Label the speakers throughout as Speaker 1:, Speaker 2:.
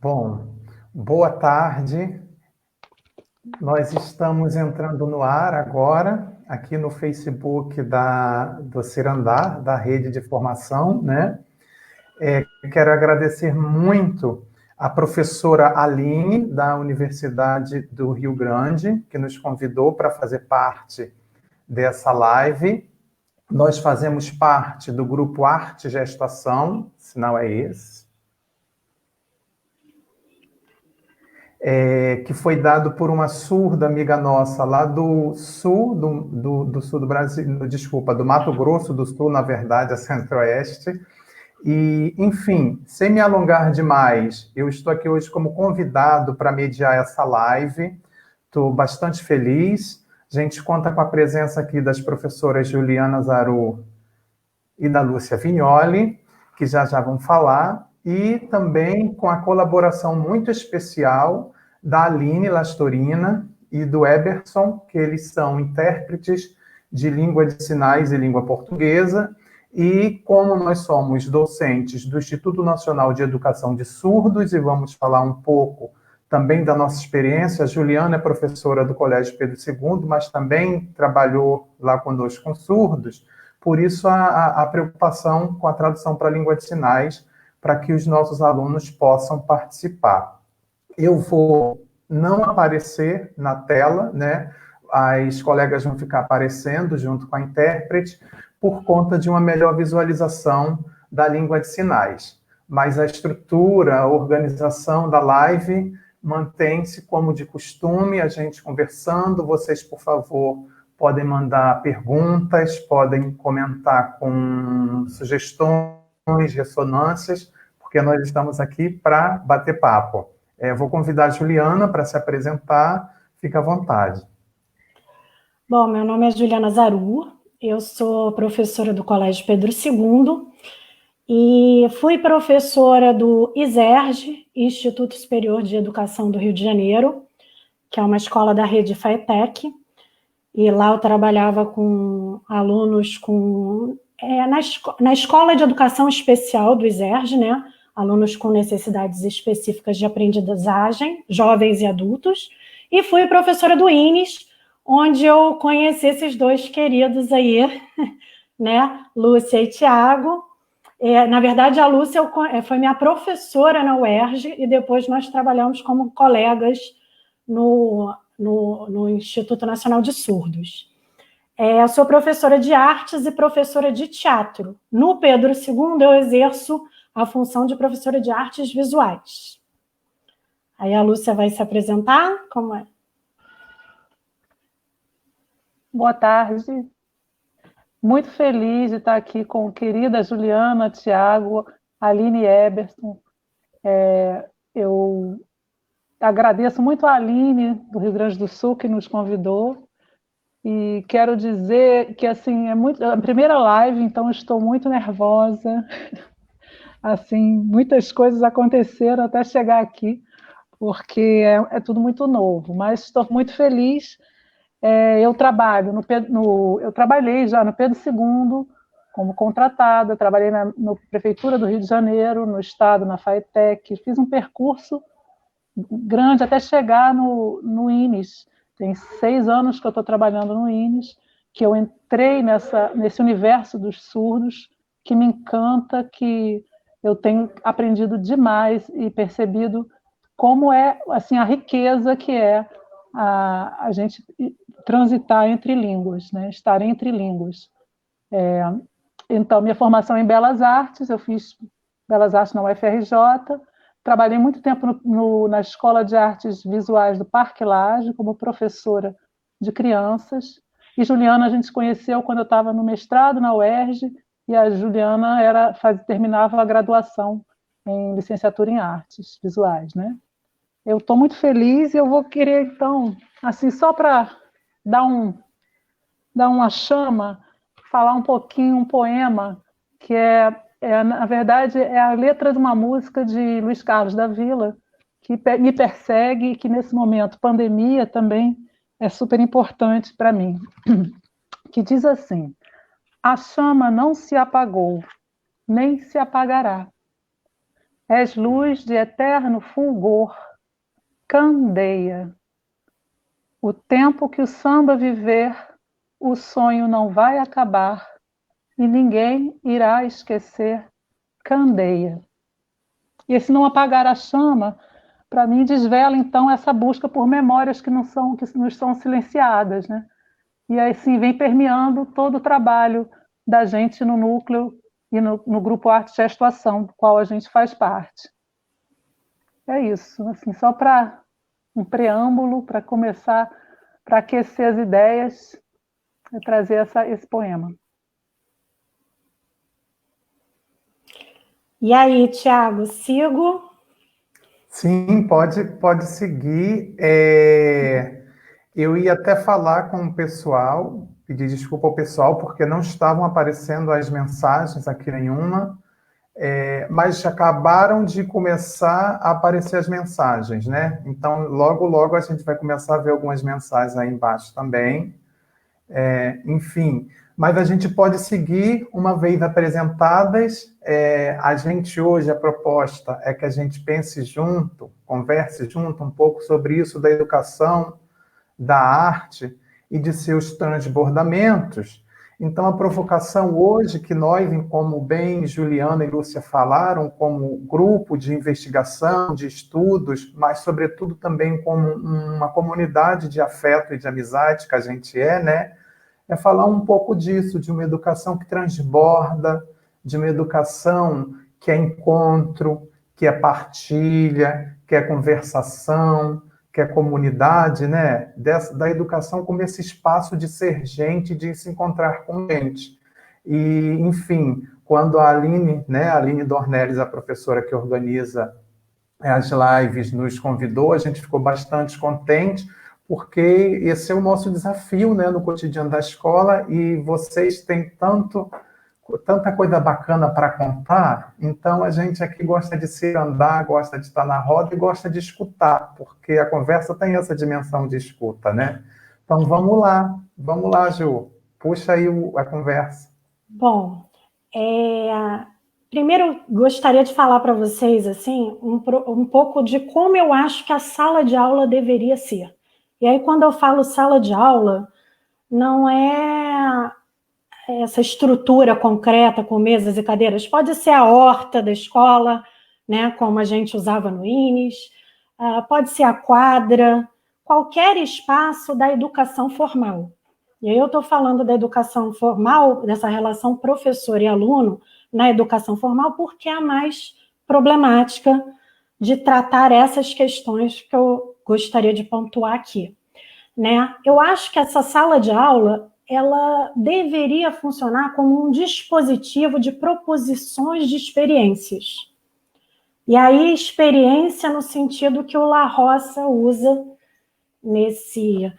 Speaker 1: Bom, boa tarde. Nós estamos entrando no ar agora, aqui no Facebook do Cirandar, da Rede de Formação, né? Quero agradecer muito a professora Aline, da Universidade do Rio Grande, que nos convidou para fazer parte dessa live. Nós fazemos parte do grupo Arte Gestação, sinal é esse, que foi dado por uma surda amiga nossa lá do sul do sul do Brasil, desculpa, do Mato Grosso do Sul, na verdade, a Centro-Oeste. E, enfim, sem me alongar demais, eu estou aqui hoje como convidado para mediar essa live. Estou bastante feliz. A gente conta com a presença aqui das professoras Juliana Zaru e da Lúcia Vignoli, que já vão falar, e também com a colaboração muito especial da Aline Lastorina e do Eberson, que eles são intérpretes de língua de sinais e língua portuguesa, e como nós somos docentes do Instituto Nacional de Educação de Surdos, e vamos falar um pouco também da nossa experiência, a Juliana é professora do Colégio Pedro II, mas também trabalhou lá conosco com surdos, por isso a preocupação com a tradução para a língua de sinais, para que os nossos alunos possam participar. Eu vou não aparecer na tela, né? As colegas vão ficar aparecendo junto com a intérprete, por conta de uma melhor visualização da língua de sinais. Mas a estrutura, a organização da live mantém-se como de costume, a gente conversando. Vocês, por favor, podem mandar perguntas, podem comentar com sugestões, ressonâncias, porque nós estamos aqui para bater papo. Vou convidar a Juliana para se apresentar, fica à vontade.
Speaker 2: Bom, meu nome é Juliana Zaru, eu sou professora do Colégio Pedro II e fui professora do ISERJ, Instituto Superior de Educação do Rio de Janeiro, que é uma escola da rede FATEC, e lá eu trabalhava com alunos na Escola de Educação Especial do ISERJ, né? Alunos com necessidades específicas de aprendizagem, jovens e adultos, e fui professora do INES, onde eu conheci esses dois queridos aí, né, Lúcia e Tiago. Na verdade, a Lúcia foi minha professora na UERJ e depois nós trabalhamos como colegas no Instituto Nacional de Surdos. Eu sou professora de artes e professora de teatro. No Pedro II, eu exerço a função de professora de artes visuais. Aí a Lúcia vai se apresentar, como é?
Speaker 3: Boa tarde, muito feliz de estar aqui com a querida Juliana, Tiago, Aline e Eberson. Eu agradeço muito a Aline, do Rio Grande do Sul, que nos convidou, e quero dizer que assim, a primeira live, então estou muito nervosa, assim, muitas coisas aconteceram até chegar aqui, porque é tudo muito novo, mas estou muito feliz. Eu trabalhei já no Pedro II como contratada, trabalhei na Prefeitura do Rio de Janeiro, no Estado, na FATEC, fiz um percurso grande até chegar no INES. Tem 6 anos que eu estou trabalhando no INES, que eu entrei nesse universo dos surdos, que me encanta, que eu tenho aprendido demais e percebido como é assim, a riqueza que é a gente transitar entre línguas, né? Estar entre línguas. Então, minha formação em Belas Artes, eu fiz Belas Artes na UFRJ, trabalhei muito tempo na Escola de Artes Visuais do Parque Lage, como professora de crianças, e Juliana a gente se conheceu quando eu estava no mestrado na UERJ, e a Juliana terminava a graduação em licenciatura em artes visuais, né? Eu estou muito feliz e eu vou querer, então, assim, só para dar uma chama, falar um pouquinho, um poema, que na verdade, é a letra de uma música de Luiz Carlos da Vila, que me persegue e que, nesse momento, pandemia, também é super importante para mim. Que diz assim: a chama não se apagou, nem se apagará. És luz de eterno fulgor, candeia. O tempo que o samba viver, o sonho não vai acabar e ninguém irá esquecer, candeia. E esse não apagar a chama, para mim, desvela, então, essa busca por memórias que não são silenciadas, né? E aí, sim, vem permeando todo o trabalho da gente no núcleo e no grupo Arte e Gestuação, do qual a gente faz parte. É isso, assim, só para um preâmbulo, para começar, para aquecer as ideias, e trazer esse poema.
Speaker 2: E aí, Tiago, sigo?
Speaker 1: Sim, pode seguir. Eu ia até falar com o pessoal, pedir desculpa ao pessoal, porque não estavam aparecendo as mensagens aqui nenhuma, mas acabaram de começar a aparecer as mensagens, né? Então, logo, logo a gente vai começar a ver algumas mensagens aí embaixo também. Enfim, mas a gente pode seguir uma vez apresentadas. A gente hoje, a proposta é que a gente pense junto, converse junto um pouco sobre isso da educação, da arte e de seus transbordamentos. Então, a provocação hoje que nós, como bem Juliana e Lúcia falaram, como grupo de investigação, de estudos, mas, sobretudo, também como uma comunidade de afeto e de amizade que a gente né? É falar um pouco disso, de uma educação que transborda, de uma educação que é encontro, que é partilha, que é conversação, que é comunidade, né? Da educação como esse espaço de ser gente, de se encontrar com gente. E, enfim, quando a Aline, né, a Aline Dornelles, a professora que organiza as lives, nos convidou, a gente ficou bastante contente, porque esse é o nosso desafio, né, no cotidiano da escola, e vocês têm tanta coisa bacana para contar, então a gente aqui gosta de se andar, gosta de estar na roda e gosta de escutar, porque a conversa tem essa dimensão de escuta, né? Então vamos lá, Ju, puxa aí a conversa.
Speaker 2: Bom, primeiro gostaria de falar para vocês assim um pouco de como eu acho que a sala de aula deveria ser. E aí, quando eu falo sala de aula, não é essa estrutura concreta com mesas e cadeiras. Pode ser a horta da escola, né, como a gente usava no INES, pode ser a quadra, qualquer espaço da educação formal. E aí eu estou falando da educação formal, dessa relação professor e aluno na educação formal, porque é a mais problemática de tratar essas questões que eu gostaria de pontuar aqui, né? Eu acho que essa sala de aula ela deveria funcionar como um dispositivo de proposições de experiências. E aí, experiência no sentido que o La Roça usa nesse...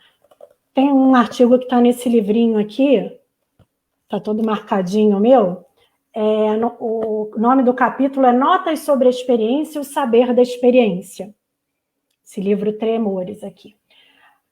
Speaker 2: Tem um artigo que está nesse livrinho aqui, está todo marcadinho meu, o nome do capítulo é Notas sobre a Experiência e o Saber da Experiência. Esse livro Tremores aqui.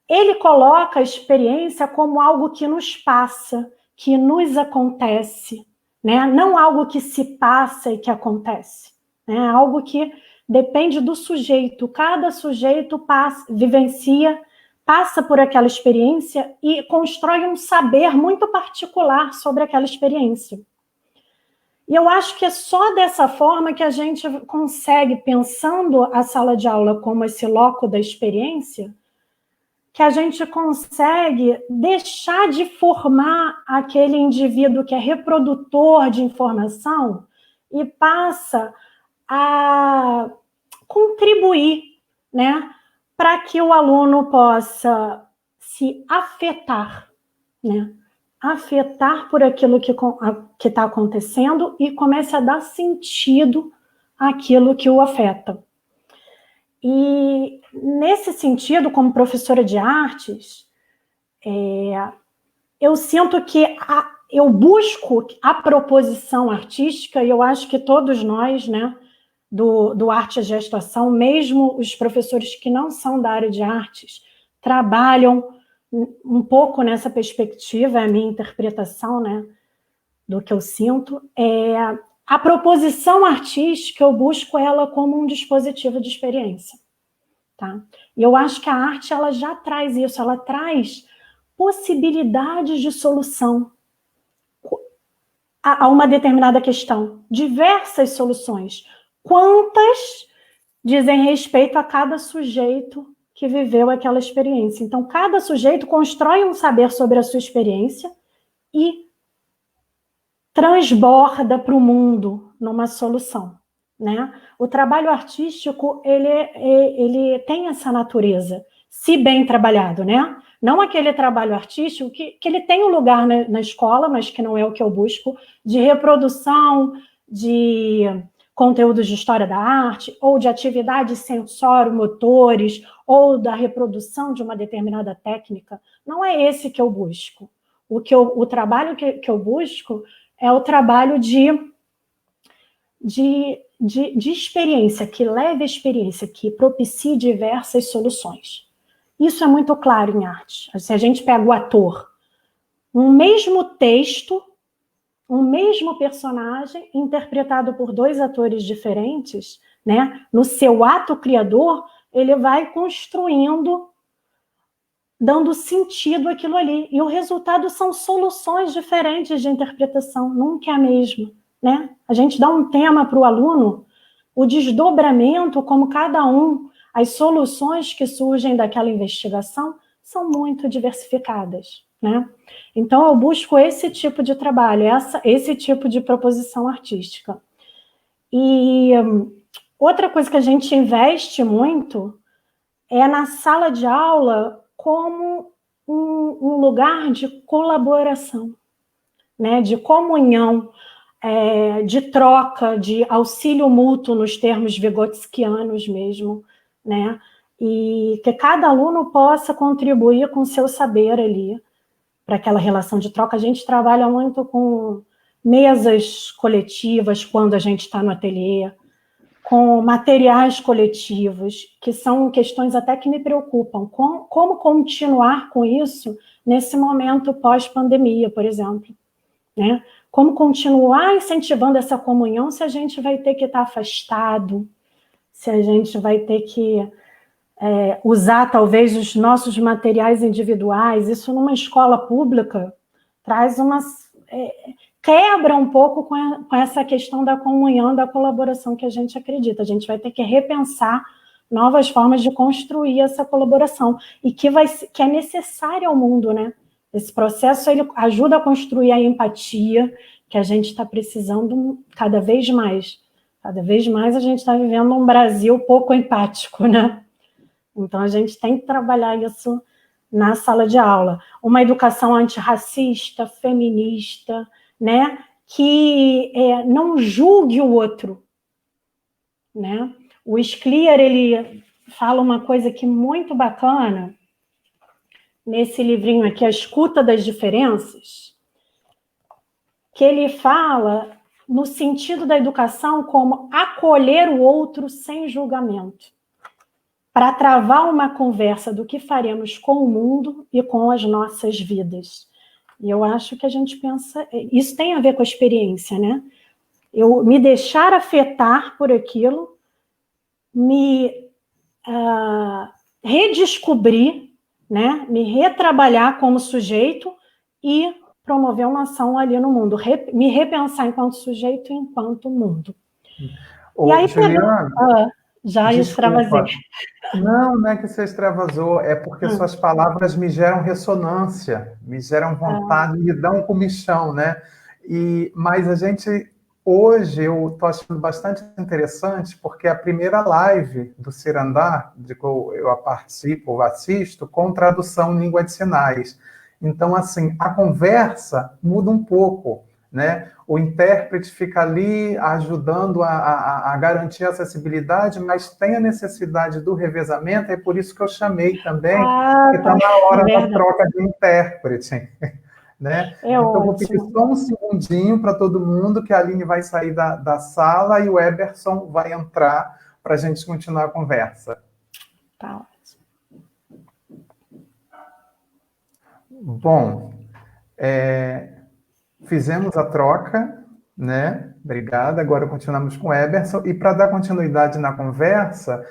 Speaker 2: Ele coloca a experiência como algo que nos passa, que nos acontece, né? Não algo que se passa e que acontece, né? Algo que depende do sujeito. Cada sujeito vivencia, passa por aquela experiência e constrói um saber muito particular sobre aquela experiência. E eu acho que é só dessa forma que a gente consegue, pensando a sala de aula como esse loco da experiência, que a gente consegue deixar de formar aquele indivíduo que é reprodutor de informação e passa a contribuir, né, para que o aluno possa se afetar, né, afetar por aquilo que está acontecendo e comece a dar sentido àquilo que o afeta. E, nesse sentido, como professora de artes, eu sinto que eu busco a proposição artística, e eu acho que todos nós, né, do Arte e Gestuação, mesmo os professores que não são da área de artes, trabalham um pouco nessa perspectiva, é a minha interpretação, né, do que eu sinto, a proposição artística, eu busco ela como um dispositivo de experiência. Tá? E eu acho que a arte ela já traz isso, ela traz possibilidades de solução a uma determinada questão, diversas soluções. Quantas dizem respeito a cada sujeito que viveu aquela experiência. Então, cada sujeito constrói um saber sobre a sua experiência e transborda para o mundo numa solução, né? O trabalho artístico, ele tem essa natureza, se bem trabalhado, né? Não aquele trabalho artístico que ele tem um lugar na escola, mas que não é o que eu busco, de reprodução, de conteúdos de história da arte, ou de atividades sensório-motores, ou da reprodução de uma determinada técnica. Não é esse que eu busco. O trabalho que eu busco é o trabalho de experiência, que leve a experiência, que propicie diversas soluções. Isso é muito claro em arte. Se a gente pega o ator, um mesmo texto, um mesmo personagem, interpretado por dois atores diferentes, né? No seu ato criador, ele vai construindo, dando sentido àquilo ali. E o resultado são soluções diferentes de interpretação, nunca é a mesma, né? A gente dá um tema para o aluno, o desdobramento, como cada um, as soluções que surgem daquela investigação são muito diversificadas, né? Então, eu busco esse tipo de trabalho, esse tipo de proposição artística. E outra coisa que a gente investe muito é na sala de aula como um lugar de colaboração, né? De comunhão, de troca, de auxílio mútuo nos termos vygotskianos mesmo, né? E que cada aluno possa contribuir com o seu saber ali para aquela relação de troca. A gente trabalha muito com mesas coletivas quando a gente está no ateliê, com materiais coletivos, que são questões até que me preocupam. Como continuar com isso nesse momento pós-pandemia, por exemplo, né? Como continuar incentivando essa comunhão se a gente vai ter que estar afastado, se a gente vai ter que usar talvez os nossos materiais individuais. Isso numa escola pública traz quebra um pouco com essa questão da comunhão, da colaboração que a gente acredita. A gente vai ter que repensar novas formas de construir essa colaboração e que é necessária ao mundo, né? Esse processo ele ajuda a construir a empatia que a gente está precisando cada vez mais. Cada vez mais a gente está vivendo um Brasil pouco empático, né? Então, a gente tem que trabalhar isso na sala de aula. Uma educação antirracista, feminista, né? Que não julgue o outro, né? O Scliar, ele fala uma coisa que muito bacana, nesse livrinho aqui, A Escuta das Diferenças, que ele fala no sentido da educação como acolher o outro sem julgamento, para travar uma conversa do que faremos com o mundo e com as nossas vidas. E eu acho que a gente pensa... Isso tem a ver com a experiência, né? Eu me deixar afetar por aquilo, me redescobrir, né? Me retrabalhar como sujeito e promover uma ação ali no mundo. Me repensar enquanto sujeito e enquanto mundo.
Speaker 1: E aí, Juliana,
Speaker 2: já extravasei.
Speaker 1: Não é que você extravasou, é porque suas palavras me geram ressonância, me geram vontade, me dão comichão, né? Mas a gente, hoje, eu estou achando bastante interessante, porque a primeira live do Cirandar, de que eu participo, eu assisto, com tradução em língua de sinais. Então, assim, a conversa muda um pouco, né? O intérprete fica ali ajudando a garantir a acessibilidade, mas tem a necessidade do revezamento, é por isso que eu chamei também, que está na hora da troca de intérprete. Né? Então, eu vou pedir só um segundinho para todo mundo, que a Aline vai sair da sala e o Eberson vai entrar para a gente continuar a conversa.
Speaker 2: Tá ótimo.
Speaker 1: Bom, fizemos a troca, né? Obrigada. Agora continuamos com o Eberson. E para dar continuidade na conversa,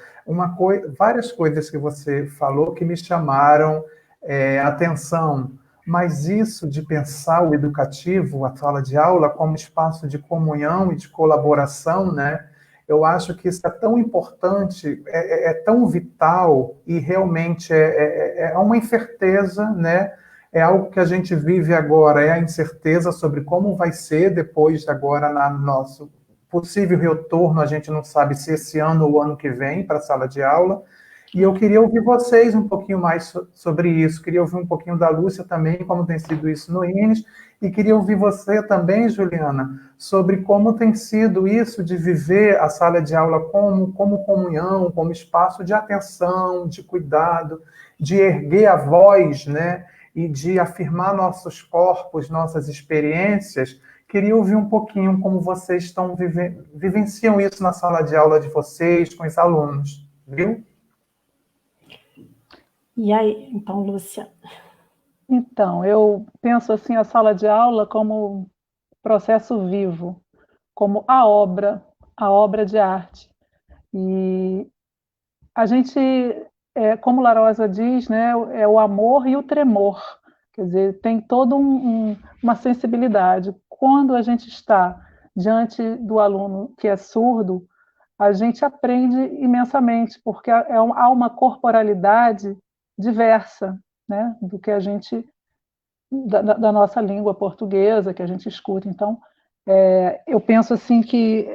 Speaker 1: várias coisas que você falou que me chamaram atenção. Mas isso de pensar o educativo, a sala de aula, como espaço de comunhão e de colaboração, né? Eu acho que isso é tão importante, é tão vital e realmente é uma incerteza, né? É algo que a gente vive agora, é a incerteza sobre como vai ser depois agora na nosso possível retorno, a gente não sabe se esse ano ou ano que vem para a sala de aula. E eu queria ouvir vocês um pouquinho mais sobre isso, queria ouvir um pouquinho da Lúcia também, como tem sido isso no INES, e queria ouvir você também, Juliana, sobre como tem sido isso de viver a sala de aula como comunhão, como espaço de atenção, de cuidado, de erguer a voz, né? E de afirmar nossos corpos, nossas experiências. Queria ouvir um pouquinho como vocês vivenciam isso na sala de aula de vocês, com os alunos, viu?
Speaker 2: E aí, então, Lúcia?
Speaker 3: Então, eu penso assim a sala de aula como processo vivo, como a obra de arte. E a gente, como Larosa diz, né, é o amor e o tremor. Quer dizer, tem toda uma sensibilidade. Quando a gente está diante do aluno que é surdo, a gente aprende imensamente, porque há uma corporalidade diversa, né, do que a gente da nossa língua portuguesa que a gente escuta. Então, eu penso assim que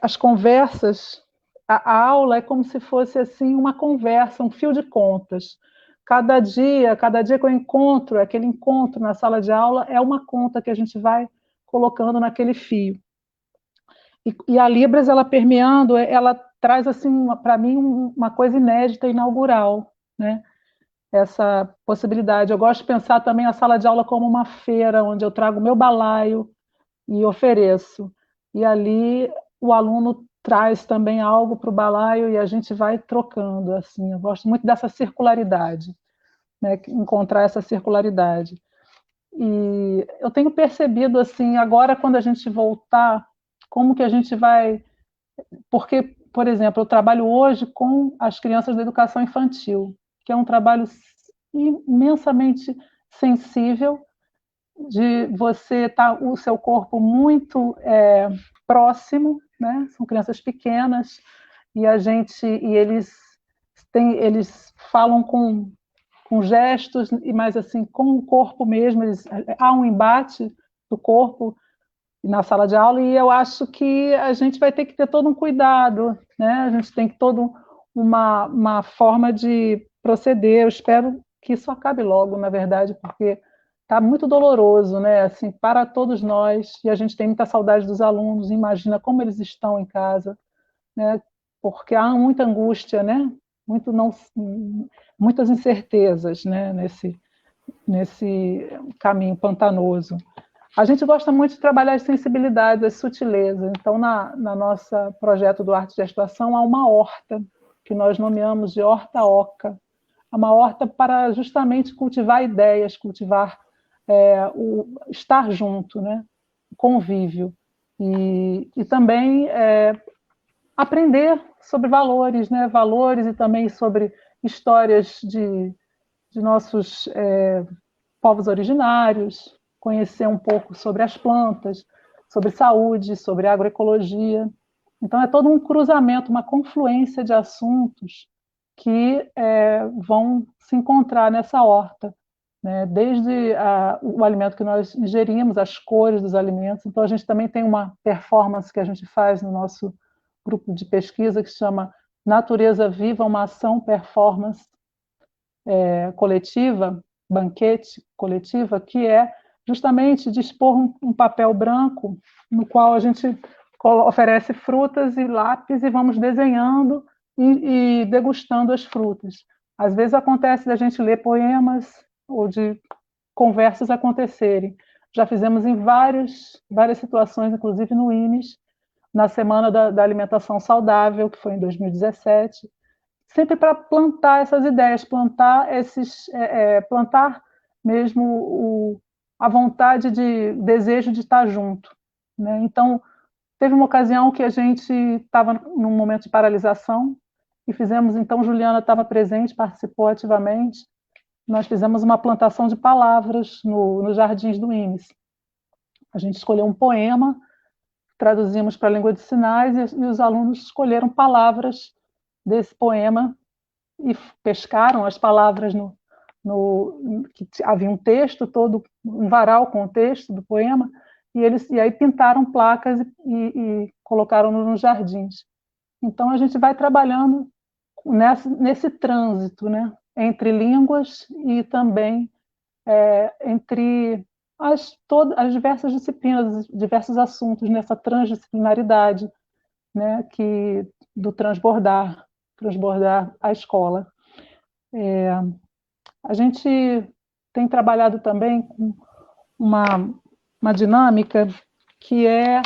Speaker 3: as conversas, a aula é como se fosse assim uma conversa, um fio de contas. Cada dia que eu encontro, aquele encontro na sala de aula é uma conta que a gente vai colocando naquele fio. E a Libras, ela permeando, ela traz assim para mim uma coisa inédita, inaugural, né? Essa possibilidade. Eu gosto de pensar também a sala de aula como uma feira, onde eu trago meu balaio e ofereço. E ali o aluno traz também algo para o balaio e a gente vai trocando. Assim. Eu gosto muito dessa circularidade, né? Encontrar essa circularidade. E eu tenho percebido, assim, agora quando a gente voltar, como que a gente vai... Porque, por exemplo, eu trabalho hoje com as crianças da educação infantil, que é um trabalho imensamente sensível, de você estar o seu corpo muito próximo, né? São crianças pequenas e eles falam com gestos e mais assim com o corpo mesmo, há um embate do corpo na sala de aula e eu acho que a gente vai ter que ter todo um cuidado, né? A gente tem que toda uma forma de proceder. Eu espero que isso acabe logo, na verdade, porque está muito doloroso, né? Assim, para todos nós, e a gente tem muita saudade dos alunos, imagina como eles estão em casa, né? Porque há muita angústia, né? Muitas incertezas, né? Nesse caminho pantanoso. A gente gosta muito de trabalhar as sensibilidades, as sutilezas. Então, na nossa projeto do Arte de Gestuação, há uma horta, que nós nomeamos de horta oca. É uma horta para justamente cultivar ideias, cultivar o estar junto, né? O convívio. E também aprender sobre valores, né? Valores e também sobre histórias de nossos povos originários, conhecer um pouco sobre as plantas, sobre saúde, sobre agroecologia. Então, é todo um cruzamento, uma confluência de assuntos que vão se encontrar nessa horta, né? Desde o alimento que nós ingerimos, as cores dos alimentos. Então, a gente também tem uma performance que a gente faz no nosso grupo de pesquisa que se chama Natureza Viva, uma ação performance coletiva, banquete coletiva, que é justamente dispor um papel branco no qual a gente oferece frutas e lápis e vamos desenhando e degustando as frutas. Às vezes acontece da gente ler poemas ou de conversas acontecerem. Já fizemos em várias situações, inclusive no INES, na Semana da Alimentação Saudável, que foi em 2017, sempre para plantar essas ideias, plantar mesmo a vontade de desejo de estar junto, né? Então, teve uma ocasião que a gente estava num momento de paralisação e fizemos, então, Juliana estava presente, participou ativamente, nós fizemos uma plantação de palavras nos jardins do IMES. A gente escolheu um poema, traduzimos para a língua de sinais e os alunos escolheram palavras desse poema e pescaram as palavras que havia um texto todo, um varal com o texto do poema, e aí pintaram placas e colocaram nos jardins. Então, a gente vai trabalhando nesse trânsito, né, entre línguas e também entre as diversas disciplinas, os diversos assuntos, nessa transdisciplinaridade, né, do transbordar a escola. A gente tem trabalhado também com uma dinâmica que é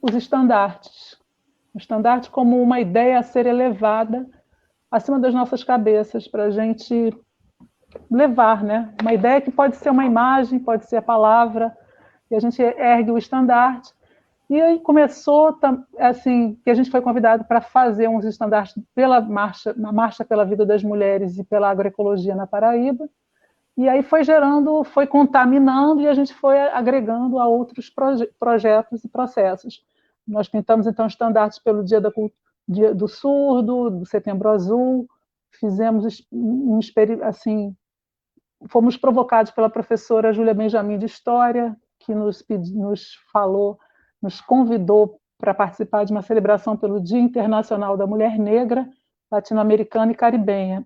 Speaker 3: os estandartes. O estandarte como uma ideia a ser elevada acima das nossas cabeças, para a gente levar, né? Uma ideia que pode ser uma imagem, pode ser a palavra, e a gente ergue o estandarte. E aí começou, assim, que a gente foi convidado para fazer uns estandartes uma marcha pela vida das mulheres e pela agroecologia na Paraíba, e aí foi contaminando e a gente foi agregando a outros projetos e processos. Nós pintamos, então, estandartes pelo Dia do Surdo, do Setembro Azul, fizemos assim, fomos provocados pela professora Júlia Benjamin de História, que nos convidou para participar de uma celebração pelo Dia Internacional da Mulher Negra, Latino-Americana e Caribenha.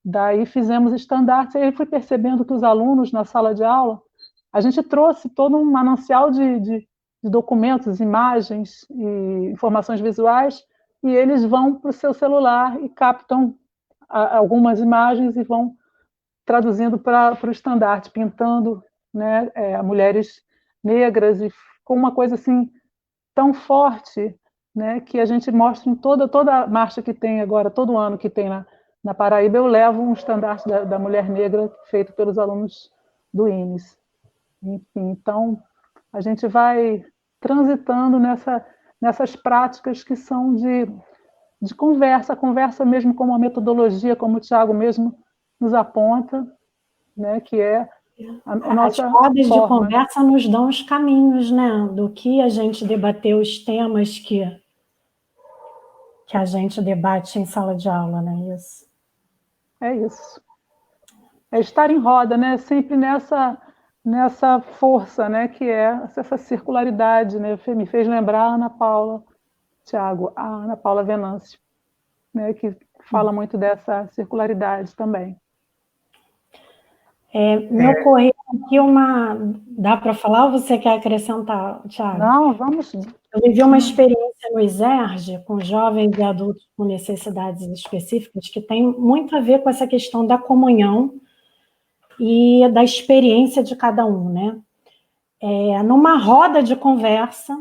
Speaker 3: Daí fizemos estandartes, e aí fui percebendo que os alunos, na sala de aula, a gente trouxe todo um manancial de documentos, imagens e informações visuais, e eles vão para o seu celular e captam algumas imagens e vão traduzindo para o estandarte, pintando, né, mulheres negras, e com uma coisa assim tão forte, né, que a gente mostra em toda a marcha que tem agora, todo ano que tem na Paraíba, eu levo um estandarte da mulher negra feito pelos alunos do INES. Enfim, então, a gente vai transitando nessas práticas que são de conversa mesmo, como uma metodologia, como o Tiago mesmo nos aponta, né, que é a nossa
Speaker 2: As rodas de
Speaker 3: forma.
Speaker 2: conversa nos dão os caminhos, né, do que a gente debateu, os temas que a gente debate em sala de aula, né? Isso.
Speaker 3: É isso. É estar em roda, né? Sempre nessa força, né? Que é essa circularidade, né? Me fez lembrar a Ana Paula, Tiago, a Ana Paula Venâncio, né? Que fala muito dessa circularidade também.
Speaker 2: Me ocorreu aqui Dá para falar ou você quer acrescentar, Tiago?
Speaker 3: Não, vamos.
Speaker 2: Eu vivi uma experiência no ISERJ com jovens e adultos com necessidades específicas que tem muito a ver com essa questão da comunhão e da experiência de cada um, né? Numa roda de conversa,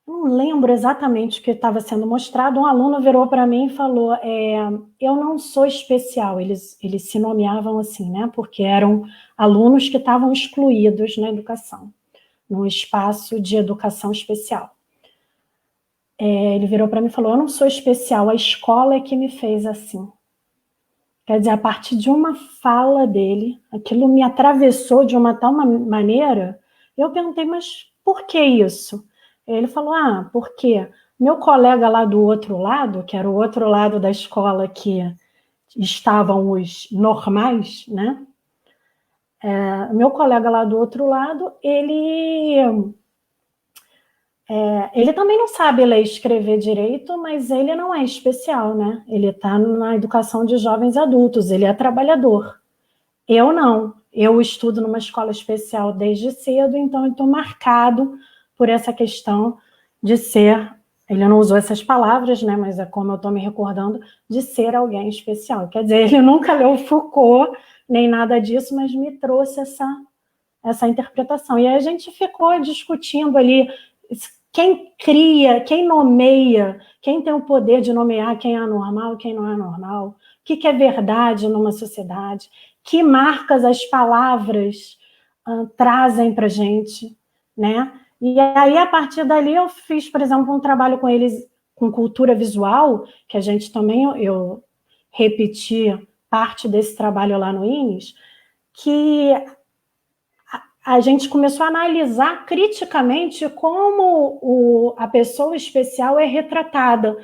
Speaker 2: não lembro exatamente o que estava sendo mostrado, um aluno virou para mim e falou, eu não sou especial, eles se nomeavam assim, né? Porque eram alunos que estavam excluídos na educação, num espaço de educação especial. Ele virou para mim e falou, eu não sou especial, a escola é que me fez assim. Quer dizer, a partir de uma fala dele, aquilo me atravessou de uma tal maneira, eu perguntei, mas por que isso? Ele falou, porque meu colega lá do outro lado, que era o outro lado da escola que estavam os normais, né? Meu colega lá do outro lado, ele também não sabe ler e escrever direito, mas ele não é especial, né? Ele está na educação de jovens adultos, ele é trabalhador. Eu não. Eu estudo numa escola especial desde cedo, então eu estou marcado por essa questão de ser, ele não usou essas palavras, né? Mas é como eu estou me recordando, de ser alguém especial. Quer dizer, ele nunca leu Foucault, nem nada disso, mas me trouxe essa interpretação. E aí a gente ficou discutindo ali quem cria, quem nomeia, quem tem o poder de nomear quem é anormal, quem não é normal, o que é verdade numa sociedade, que marcas as palavras trazem para a gente, né? E aí, a partir dali, eu fiz, por exemplo, um trabalho com eles, com cultura visual, que a gente também, eu repeti parte desse trabalho lá no INES, que a gente começou a analisar criticamente como a pessoa especial é retratada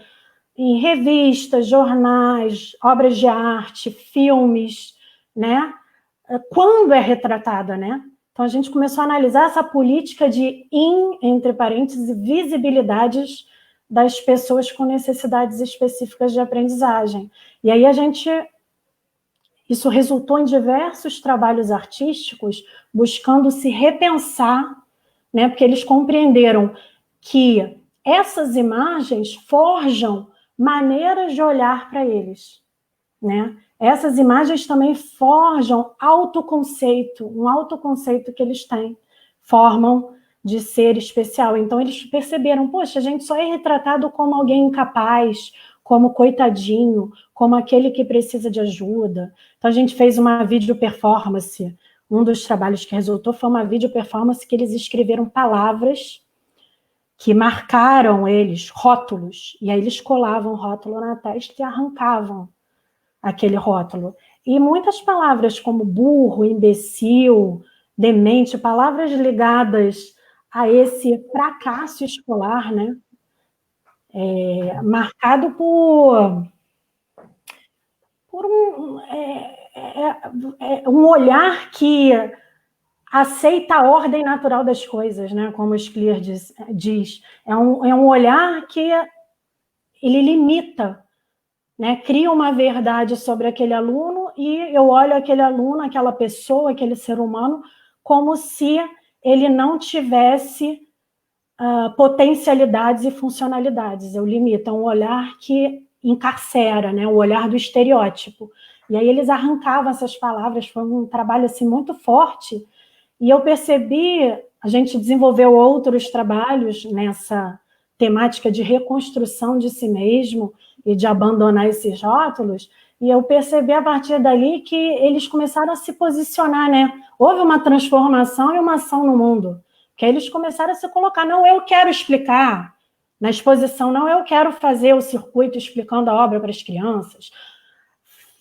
Speaker 2: em revistas, jornais, obras de arte, filmes, né? Quando é retratada, né? Então, a gente começou a analisar essa política de, entre parênteses, visibilidades das pessoas com necessidades específicas de aprendizagem. E aí isso resultou em diversos trabalhos artísticos buscando se repensar, né? Porque eles compreenderam que essas imagens forjam maneiras de olhar para eles, né? Essas imagens também forjam autoconceito, um autoconceito que eles têm, formam de ser especial. Então, eles perceberam, poxa, a gente só é retratado como alguém incapaz, como coitadinho, como aquele que precisa de ajuda. Então, a gente fez uma vídeo performance. Um dos trabalhos que resultou foi uma vídeo performance que eles escreveram palavras que marcaram eles, rótulos, e aí eles colavam o rótulo na testa e arrancavam aquele rótulo. E muitas palavras como burro, imbecil, demente, palavras ligadas a esse fracasso escolar, né? Marcado por um olhar que aceita a ordem natural das coisas, né? Como o Scliar diz. É um olhar que ele limita, né? Cria uma verdade sobre aquele aluno e eu olho aquele aluno, aquela pessoa, aquele ser humano, como se ele não tivesse potencialidades e funcionalidades. Eu limito, é um olhar que encarcera, né? O olhar do estereótipo. E aí eles arrancavam essas palavras, foi um trabalho assim, muito forte, e eu percebi, a gente desenvolveu outros trabalhos nessa temática de reconstrução de si mesmo e de abandonar esses rótulos, e eu percebi a partir dali que eles começaram a se posicionar, né? Houve uma transformação e uma ação no mundo, que aí eles começaram a se colocar, não, eu quero explicar na exposição, não, eu quero fazer o circuito explicando a obra para as crianças.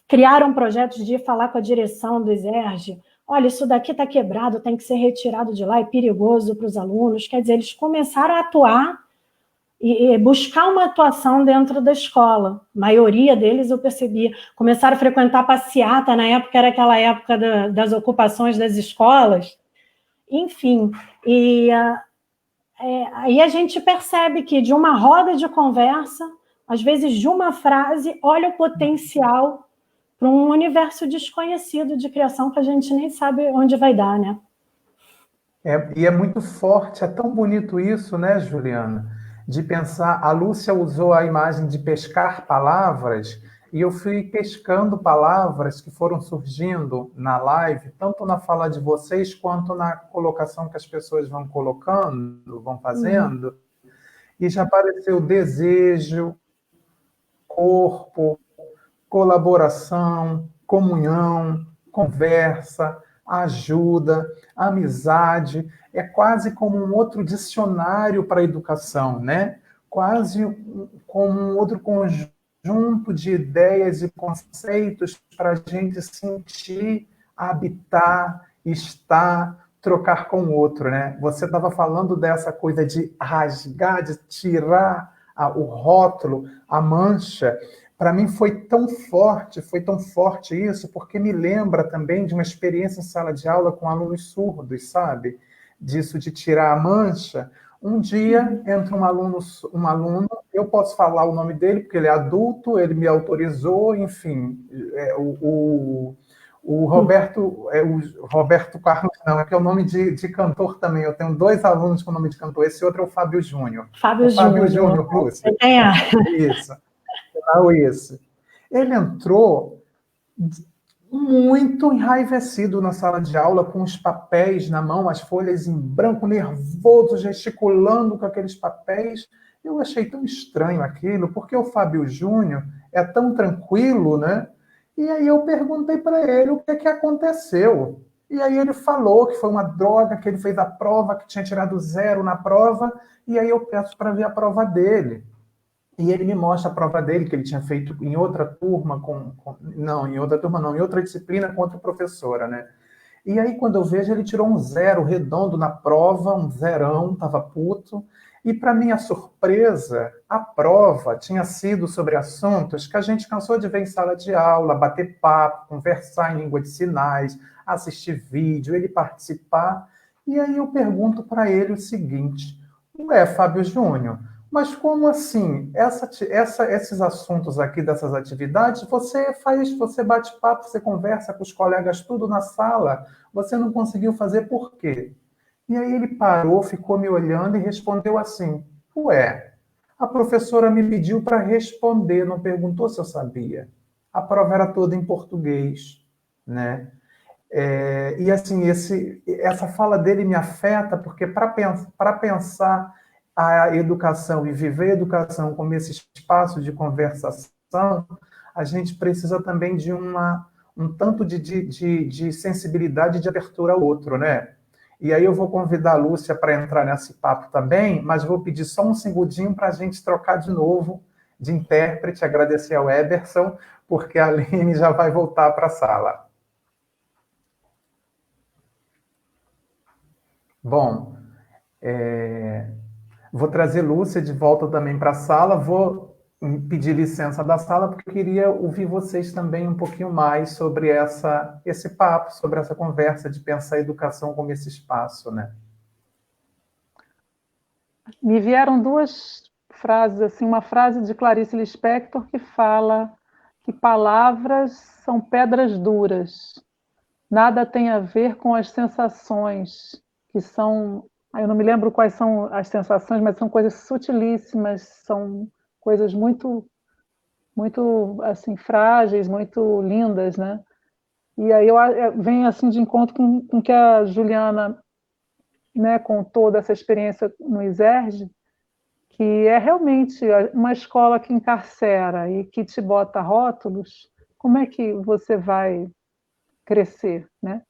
Speaker 2: Criaram projetos de falar com a direção do ISERJ, olha, isso daqui está quebrado, tem que ser retirado de lá, é perigoso para os alunos. Quer dizer, eles começaram a atuar e buscar uma atuação dentro da escola. A maioria deles, eu percebi, começaram a frequentar passeata, na época era aquela época das ocupações das escolas. Enfim, aí a gente percebe que de uma roda de conversa, às vezes de uma frase, olha o potencial para um universo desconhecido de criação que a gente nem sabe onde vai dar, né?
Speaker 1: E é muito forte, é tão bonito isso, né, Juliana? De pensar, a Lúcia usou a imagem de pescar palavras, e eu fui pescando palavras que foram surgindo na live, tanto na fala de vocês, quanto na colocação que as pessoas vão colocando, vão fazendo, e já apareceu desejo, corpo, colaboração, comunhão, conversa, ajuda, amizade. É quase como um outro dicionário para a educação, né? Quase como um outro conjunto de ideias e conceitos para a gente sentir, habitar, estar, trocar com o outro, né? Você estava falando dessa coisa de rasgar, de tirar o rótulo, a mancha. Para mim foi tão forte isso, porque me lembra também de uma experiência em sala de aula com alunos surdos, sabe? Disso de tirar a mancha. Um dia entra um aluno, eu posso falar o nome dele, porque ele é adulto, ele me autorizou, enfim, o Roberto Carlos, não, é que é o nome de cantor também. Eu tenho 2 alunos com nome de cantor, esse outro é o Fábio Júnior.
Speaker 2: Fábio
Speaker 1: Júnior, Lúcia. Isso. Ele entrou muito enraivecido na sala de aula, com os papéis na mão, as folhas em branco, nervoso, gesticulando com aqueles papéis. Eu achei tão estranho aquilo, porque o Fábio Júnior é tão tranquilo, né? E aí eu perguntei para ele o que aconteceu. E aí ele falou que foi uma droga, que ele fez a prova, que tinha tirado 0 na prova, e aí eu peço para ver a prova dele. E ele me mostra a prova dele, que ele tinha feito em outra turma, não, em outra turma não, em outra disciplina com outra professora, né? E aí, quando eu vejo, ele tirou um 0 redondo na prova, um zerão, estava puto. E, para minha surpresa, a prova tinha sido sobre assuntos que a gente cansou de ver em sala de aula, bater papo, conversar em língua de sinais, assistir vídeo, ele participar. E aí eu pergunto para ele o seguinte: ué, Fábio Júnior, mas como assim? Esses assuntos aqui dessas atividades, você faz, você bate papo, você conversa com os colegas tudo na sala, você não conseguiu fazer por quê? E aí ele parou, ficou me olhando e respondeu assim: ué, a professora me pediu para responder, não perguntou se eu sabia. A prova era toda em português, né? E assim, essa fala dele me afeta, porque para pensar a educação e viver a educação como esse espaço de conversação, a gente precisa também de um tanto de sensibilidade e de abertura ao outro, né? E aí eu vou convidar a Lúcia para entrar nesse papo também, mas vou pedir só um segundinho para a gente trocar de novo de intérprete, agradecer ao Eberson, porque a Aline já vai voltar para a sala. Bom, vou trazer Lúcia de volta também para a sala, vou pedir licença da sala, porque eu queria ouvir vocês também um pouquinho mais sobre esse papo, sobre essa conversa de pensar a educação como esse espaço, né?
Speaker 3: Me vieram duas frases, assim, uma frase de Clarice Lispector que fala que palavras são pedras duras, nada tem a ver com as sensações, que são, eu não me lembro quais são as sensações, mas são coisas sutilíssimas, são coisas muito assim frágeis, muito lindas, né? E aí eu venho assim de encontro com que a Juliana, né, contou dessa experiência no ISERJ, que é realmente uma escola que encarcera e que te bota rótulos. Como é que você vai crescer, né?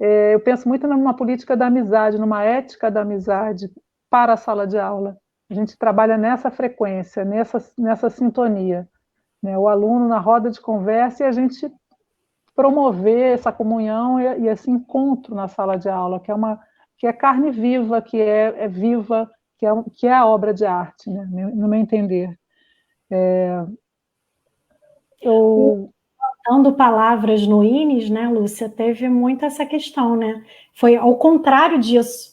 Speaker 3: Eu penso muito numa política da amizade, numa ética da amizade para a sala de aula. A gente trabalha nessa frequência, nessa sintonia, né? O aluno na roda de conversa e a gente promover essa comunhão e esse encontro na sala de aula, que é carne viva, que é viva, que é a obra de arte, né? No meu entender.
Speaker 2: Dando palavras no INES, né, Lúcia, teve muito essa questão, né? Foi ao contrário disso,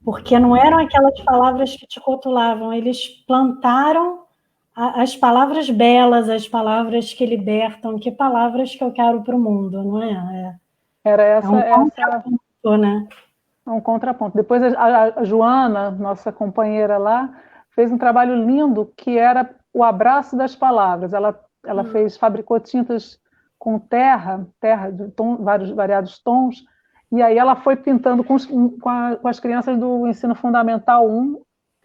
Speaker 2: porque não eram aquelas palavras que te rotulavam, eles plantaram as palavras belas, as palavras que libertam, que palavras que eu quero para o mundo, não é?
Speaker 3: Era
Speaker 2: contraponto, né?
Speaker 3: Um contraponto. Depois a Joana, nossa companheira lá, fez um trabalho lindo que era o abraço das palavras. Ela fabricou tintas com terra de vários variados tons, e aí ela foi pintando com as crianças do ensino fundamental 1,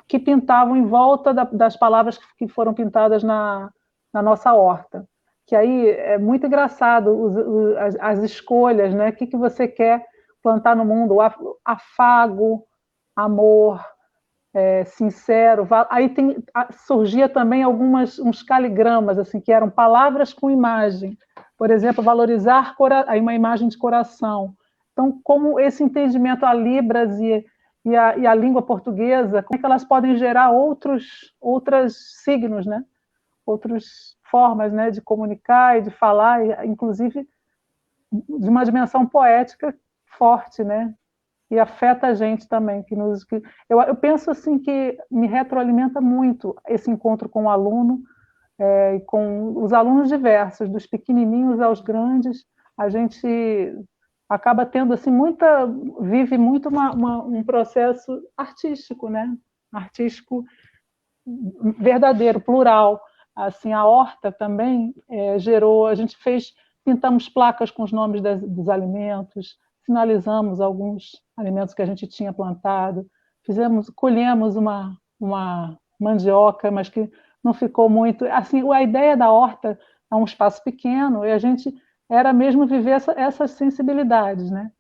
Speaker 3: que pintavam em volta das palavras que foram pintadas na nossa horta. Que aí é muito engraçado as escolhas, né? O que você quer plantar no mundo? Afago, amor, sincero. Aí surgia também uns caligramas, assim, que eram palavras com imagem. Por exemplo, valorizar aí uma imagem de coração. Então, como esse entendimento a Libras e a língua portuguesa, como é que elas podem gerar outros signos, né? Outras formas, né, de comunicar e de falar, inclusive de uma dimensão poética forte, né? E afeta a gente também. Eu penso assim que me retroalimenta muito esse encontro com o aluno, e com os alunos diversos, dos pequenininhos aos grandes. A gente acaba tendo assim vive muito um processo artístico, né? Artístico verdadeiro, plural. Assim, a horta também gerou, pintamos placas com os nomes dos alimentos, sinalizamos alguns alimentos que a gente tinha plantado, colhemos uma mandioca, mas que não ficou muito... Assim, a ideia da horta é um espaço pequeno e a gente era mesmo viver essas sensibilidades, né?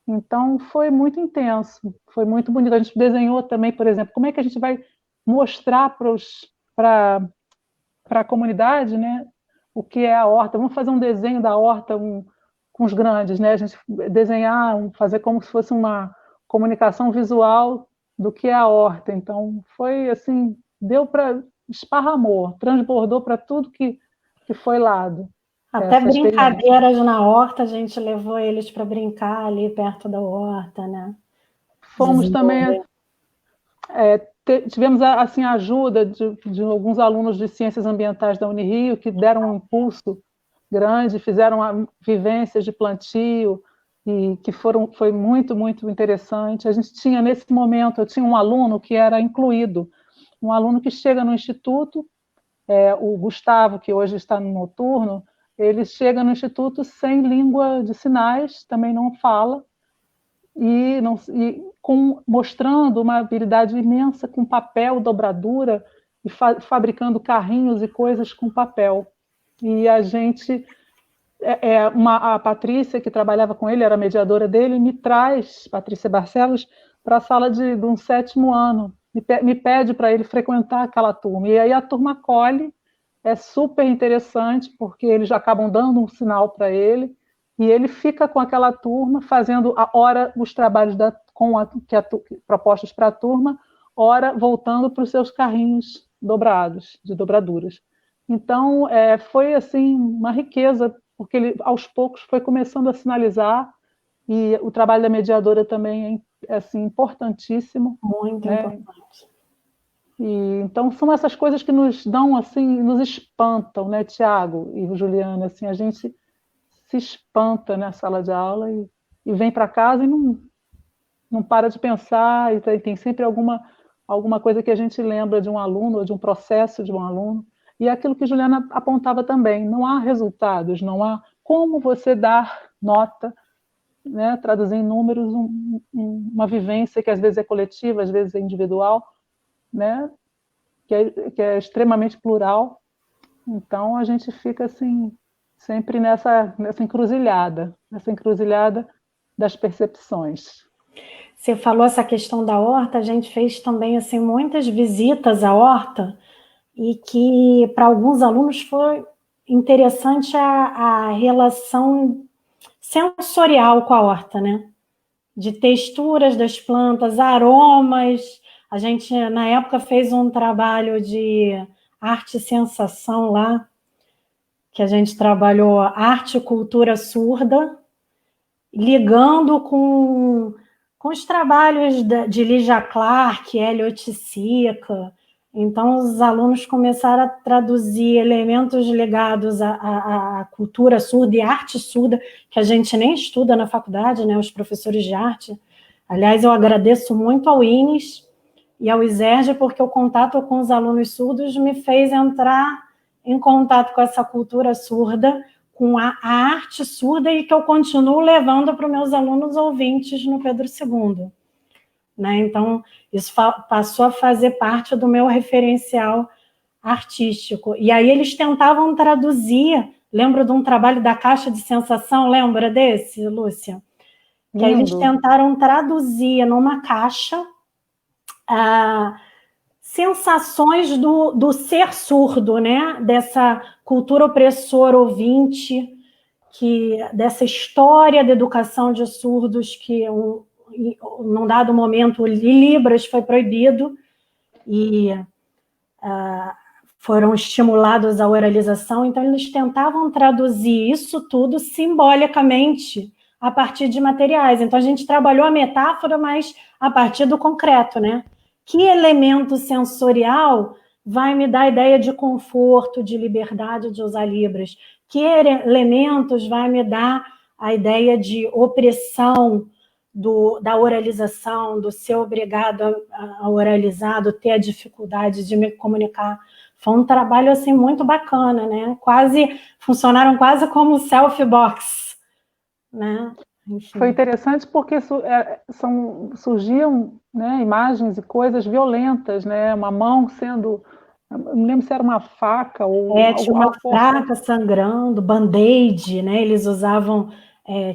Speaker 3: Então, foi muito intenso, foi muito bonito. A gente desenhou também, por exemplo, como é que a gente vai mostrar para a comunidade, né, o que é a horta. Vamos fazer um desenho da horta com os grandes, né? A gente desenhar, fazer como se fosse uma comunicação visual do que é a horta. Então, foi assim, deu para esparramou, transbordou para tudo que foi lado.
Speaker 2: Até brincadeiras na horta, a gente levou eles para brincar ali perto da horta, né?
Speaker 3: Fomos também... tivemos assim, a ajuda de alguns alunos de Ciências Ambientais da Unirio, que deram um impulso grande, fizeram vivências de plantio, e que foi muito, muito interessante. A gente tinha, nesse momento, eu tinha um aluno que era incluído, um aluno que chega no Instituto, o Gustavo, que hoje está no noturno, ele chega no Instituto sem língua de sinais, também não fala, mostrando uma habilidade imensa com papel, dobradura, e fabricando carrinhos e coisas com papel. E a gente, a Patrícia, que trabalhava com ele, era mediadora dele, me traz, Patrícia Barcelos, para a sala de um 7º ano, me pede para ele frequentar aquela turma. E aí a turma acolhe, é super interessante, porque eles já acabam dando um sinal para ele, e ele fica com aquela turma, fazendo os trabalhos propostos para a turma, voltando para os seus carrinhos dobrados, de dobraduras. Então, foi assim uma riqueza, porque ele, aos poucos, foi começando a sinalizar, e o trabalho da mediadora também é assim, importantíssimo.
Speaker 2: Muito importante.
Speaker 3: Então, são essas coisas que nos dão, assim, nos espantam, né, Tiago e Juliana? Assim, a gente se espanta na sala de aula e vem para casa e não para de pensar, e tem sempre alguma coisa que a gente lembra de um aluno ou de um processo de um aluno. E é aquilo que Juliana apontava também, não há resultados, não há como você dar nota, né, traduzir em números uma vivência que às vezes é coletiva, às vezes é individual, né, que é extremamente plural. Então, a gente fica assim, sempre nessa encruzilhada das percepções.
Speaker 2: Você falou essa questão da horta, a gente fez também assim, muitas visitas à horta, e que para alguns alunos foi interessante a relação sensorial com a horta, né? De texturas das plantas, aromas. A gente, na época, fez um trabalho de arte e sensação lá, que a gente trabalhou arte e cultura surda, ligando com os trabalhos de Lygia Clark, Elliot Sica. Então, os alunos começaram a traduzir elementos ligados à cultura surda e arte surda, que a gente nem estuda na faculdade, né, os professores de arte. Aliás, eu agradeço muito ao INES e ao ISERJ, porque o contato com os alunos surdos me fez entrar em contato com essa cultura surda, com a arte surda, e que eu continuo levando para os meus alunos ouvintes no Pedro II. Né? Então, isso passou a fazer parte do meu referencial artístico. E aí eles tentavam traduzir, lembro de um trabalho da Caixa de Sensação, lembra desse, Lúcia? Que aí eles tentaram traduzir numa caixa sensações do ser surdo, né? Dessa cultura opressora ouvinte, dessa história da educação de surdos, que num dado momento Libras foi proibido e foram estimulados à oralização. Então eles tentavam traduzir isso tudo simbolicamente a partir de materiais. Então a gente trabalhou a metáfora, mas a partir do concreto, né? Que elemento sensorial vai me dar a ideia de conforto, de liberdade de usar Libras? Que elementos vai me dar a ideia de opressão da oralização, do ser obrigado a oralizar, do ter a dificuldade de me comunicar? Foi um trabalho assim, muito bacana, né? Funcionaram quase como self-box, né? Enfim.
Speaker 3: Foi interessante porque surgiam, né, imagens e coisas violentas, né? Uma mão sendo Eu não lembro se era uma faca ou
Speaker 2: Tinha uma
Speaker 3: algo
Speaker 2: faca sangrando, band-aid, né? Eles usavam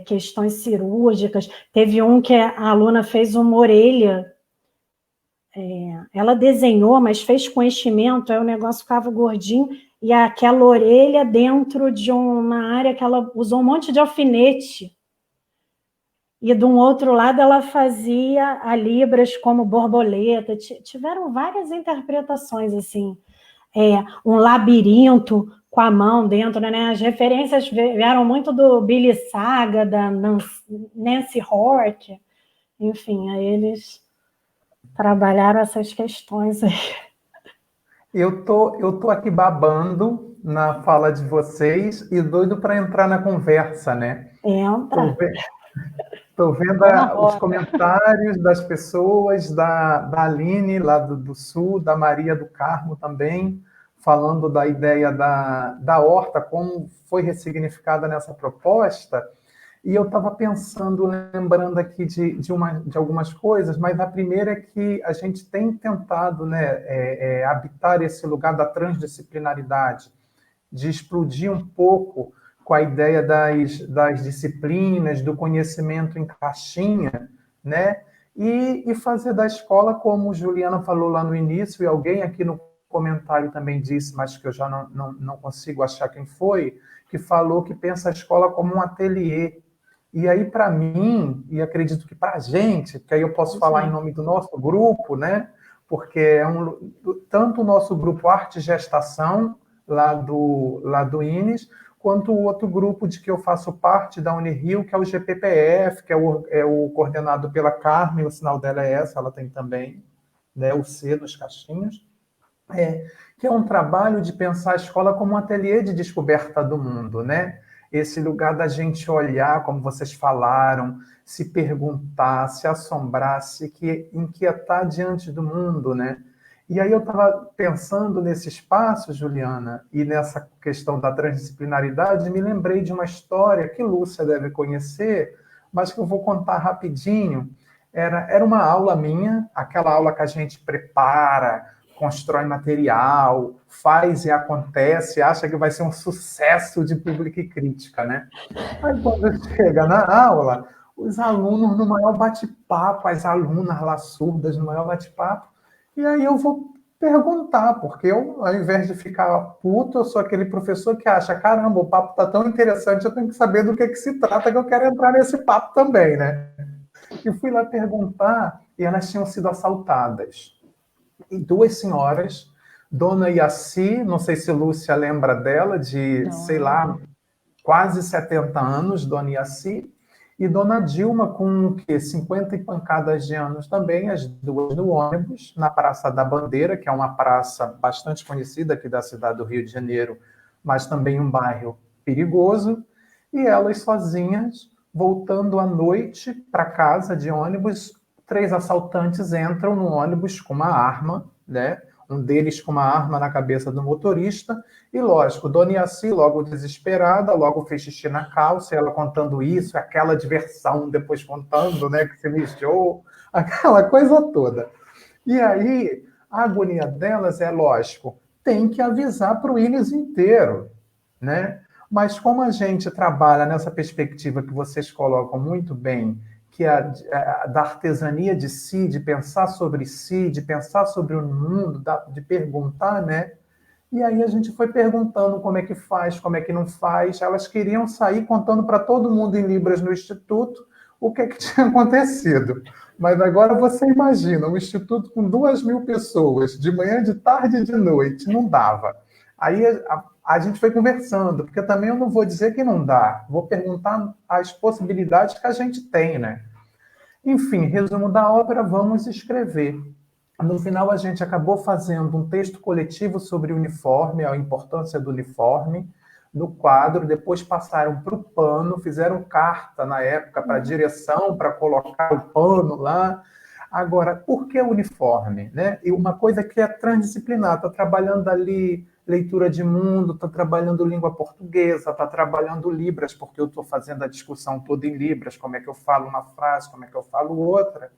Speaker 2: questões cirúrgicas. Teve um que a aluna fez uma orelha, ela desenhou, mas fez com enchimento, aí o negócio ficava gordinho, e aquela orelha dentro de uma área que ela usou um monte de alfinete. E de um outro lado ela fazia a libras como borboleta. Tiveram várias interpretações, assim. Um labirinto com a mão dentro, né? As referências vieram muito do Billy Saga, da Nancy Hort, enfim, aí eles trabalharam essas questões aí.
Speaker 1: Eu tô aqui babando na fala de vocês e doido para entrar na conversa, né? Tô,
Speaker 2: Entra.
Speaker 1: ve tô vendo
Speaker 3: tá na
Speaker 1: os
Speaker 3: roda.
Speaker 1: comentários das pessoas, da Aline, lá do Sul, da Maria do Carmo também, falando da ideia da horta, como foi ressignificada nessa proposta. E eu estava pensando, lembrando aqui de algumas coisas, mas a primeira é que a gente tem tentado, né, habitar esse lugar da transdisciplinaridade, de explodir um pouco com a ideia das disciplinas, do conhecimento em caixinha, né, e fazer da escola, como Juliana falou lá no início, e alguém aqui no comentário também disse, mas que eu já não consigo achar quem foi, que falou que pensa a escola como um ateliê. E aí, para mim, e acredito que para a gente, que aí eu posso falar em nome do nosso grupo, né? Porque tanto o nosso grupo Arte e Gestação, lá do INES, quanto o outro grupo de que eu faço parte da Unirio, que é o GPPF, que é o coordenado pela Carmen, o sinal dela é essa, ela tem também, né, o C nos caixinhos, que é um trabalho de pensar a escola como um ateliê de descoberta do mundo, né? Esse lugar da gente olhar, como vocês falaram, se perguntar, se assombrar, se inquietar diante do mundo, né? E aí eu estava pensando nesse espaço, Juliana, e nessa questão da transdisciplinaridade, me lembrei de uma história que Lúcia deve conhecer, mas que eu vou contar rapidinho. Era uma aula minha, aquela aula que a gente prepara, constrói material, faz e acontece, acha que vai ser um sucesso de pública e crítica, né? Aí quando chega na aula, os alunos no maior bate-papo, as alunas lá surdas no maior bate-papo, e aí eu vou perguntar, porque eu, ao invés de ficar puto, eu sou aquele professor que acha, caramba, o papo tá tão interessante, eu tenho que saber do que se trata, que eu quero entrar nesse papo também, né? E fui lá perguntar, e elas tinham sido assaltadas. E duas senhoras, Dona Iaci, não sei se Lúcia lembra dela, de, sei lá, quase 70 anos, Dona Iaci, e Dona Dilma, com o quê? 50 e pancadas de anos também, as duas no ônibus, na Praça da Bandeira, que é uma praça bastante conhecida aqui da cidade do Rio de Janeiro, mas também um bairro perigoso, e elas sozinhas, voltando à noite para casa de ônibus, três assaltantes entram no ônibus com uma arma, né? Um deles com uma arma na cabeça do motorista, e lógico, Dona Iaci, logo desesperada, logo fez xixi na calça, ela contando isso, aquela diversão, depois contando, né, que se mijou, aquela coisa toda. E aí, a agonia delas é, lógico, tem que avisar para o INES inteiro, né? Mas como a gente trabalha nessa perspectiva que vocês colocam muito bem, que é da artesania de si, de pensar sobre si, de pensar sobre o mundo, de perguntar, né? E aí a gente foi perguntando como é que faz, como é que não faz. Elas queriam sair contando para todo mundo em Libras no Instituto o que tinha acontecido. Mas agora você imagina, um instituto com 2.000 pessoas, de manhã, de tarde e de noite, não dava. Aí a gente foi conversando, porque também eu não vou dizer que não dá, vou perguntar as possibilidades que a gente tem, né? Enfim, resumo da ópera, vamos escrever. No final, a gente acabou fazendo um texto coletivo sobre o uniforme, a importância do uniforme, no quadro, depois passaram para o pano, fizeram carta na época para a direção, para colocar o pano lá. Agora, por que o uniforme? Né? E uma coisa que é transdisciplinar, está trabalhando ali leitura de mundo, está trabalhando língua portuguesa, está trabalhando Libras, porque eu estou fazendo a discussão toda em Libras, como é que eu falo uma frase, como é que eu falo outra.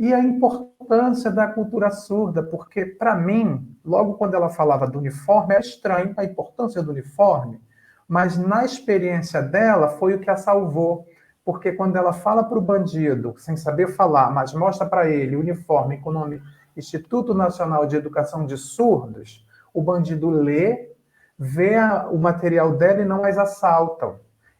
Speaker 1: E a importância da cultura surda, porque, para mim, logo quando ela falava do uniforme, é estranho a importância do uniforme, mas na experiência dela foi o que a salvou, porque quando ela fala para o bandido, sem saber falar, mas mostra para ele o uniforme com o nome Instituto Nacional de Educação de Surdos, o bandido lê, vê o material dela e não as assaltam.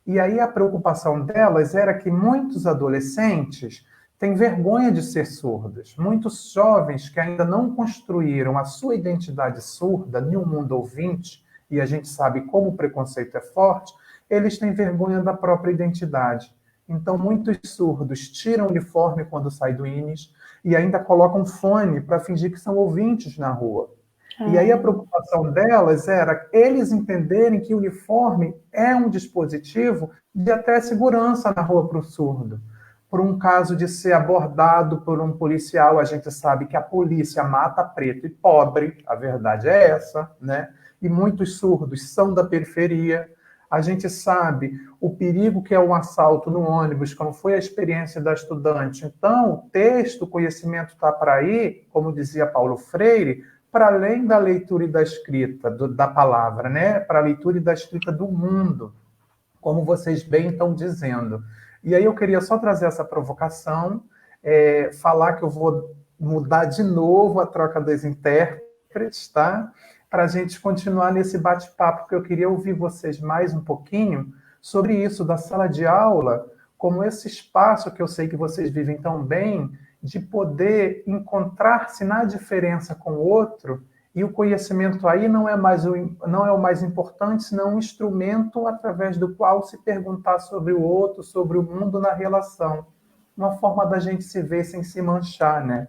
Speaker 1: E aí a preocupação delas era que muitos adolescentes têm vergonha de ser surdos. Muitos jovens que ainda não construíram a sua identidade surda em um mundo ouvinte, e a gente sabe como o preconceito é forte, eles têm vergonha da própria identidade. Então, muitos surdos tiram o uniforme quando saem do INES e ainda colocam fone para fingir que são ouvintes na rua. E aí a preocupação delas era eles entenderem que o uniforme é um dispositivo de até segurança na rua para o surdo. Por um caso de ser abordado por um policial, a gente sabe que a polícia mata preto e pobre, a verdade é essa, né? E muitos surdos são da periferia. A gente sabe o perigo que é um assalto no ônibus, como foi a experiência da estudante. Então, o texto, o conhecimento está para aí, como dizia Paulo Freire, para além da leitura e da escrita, da palavra, né? Para a leitura e da escrita do mundo, como vocês bem estão dizendo. E aí eu queria só trazer essa provocação, falar que eu vou mudar de novo a troca dos intérpretes, tá? Para a gente continuar nesse bate-papo, porque eu queria ouvir vocês mais um pouquinho sobre isso, da sala de aula, como esse espaço que eu sei que vocês vivem tão bem, de poder encontrar-se na diferença com o outro, e o conhecimento aí não é o mais importante, senão um instrumento através do qual se perguntar sobre o outro, sobre o mundo na relação. Uma forma da gente se ver sem se manchar, né?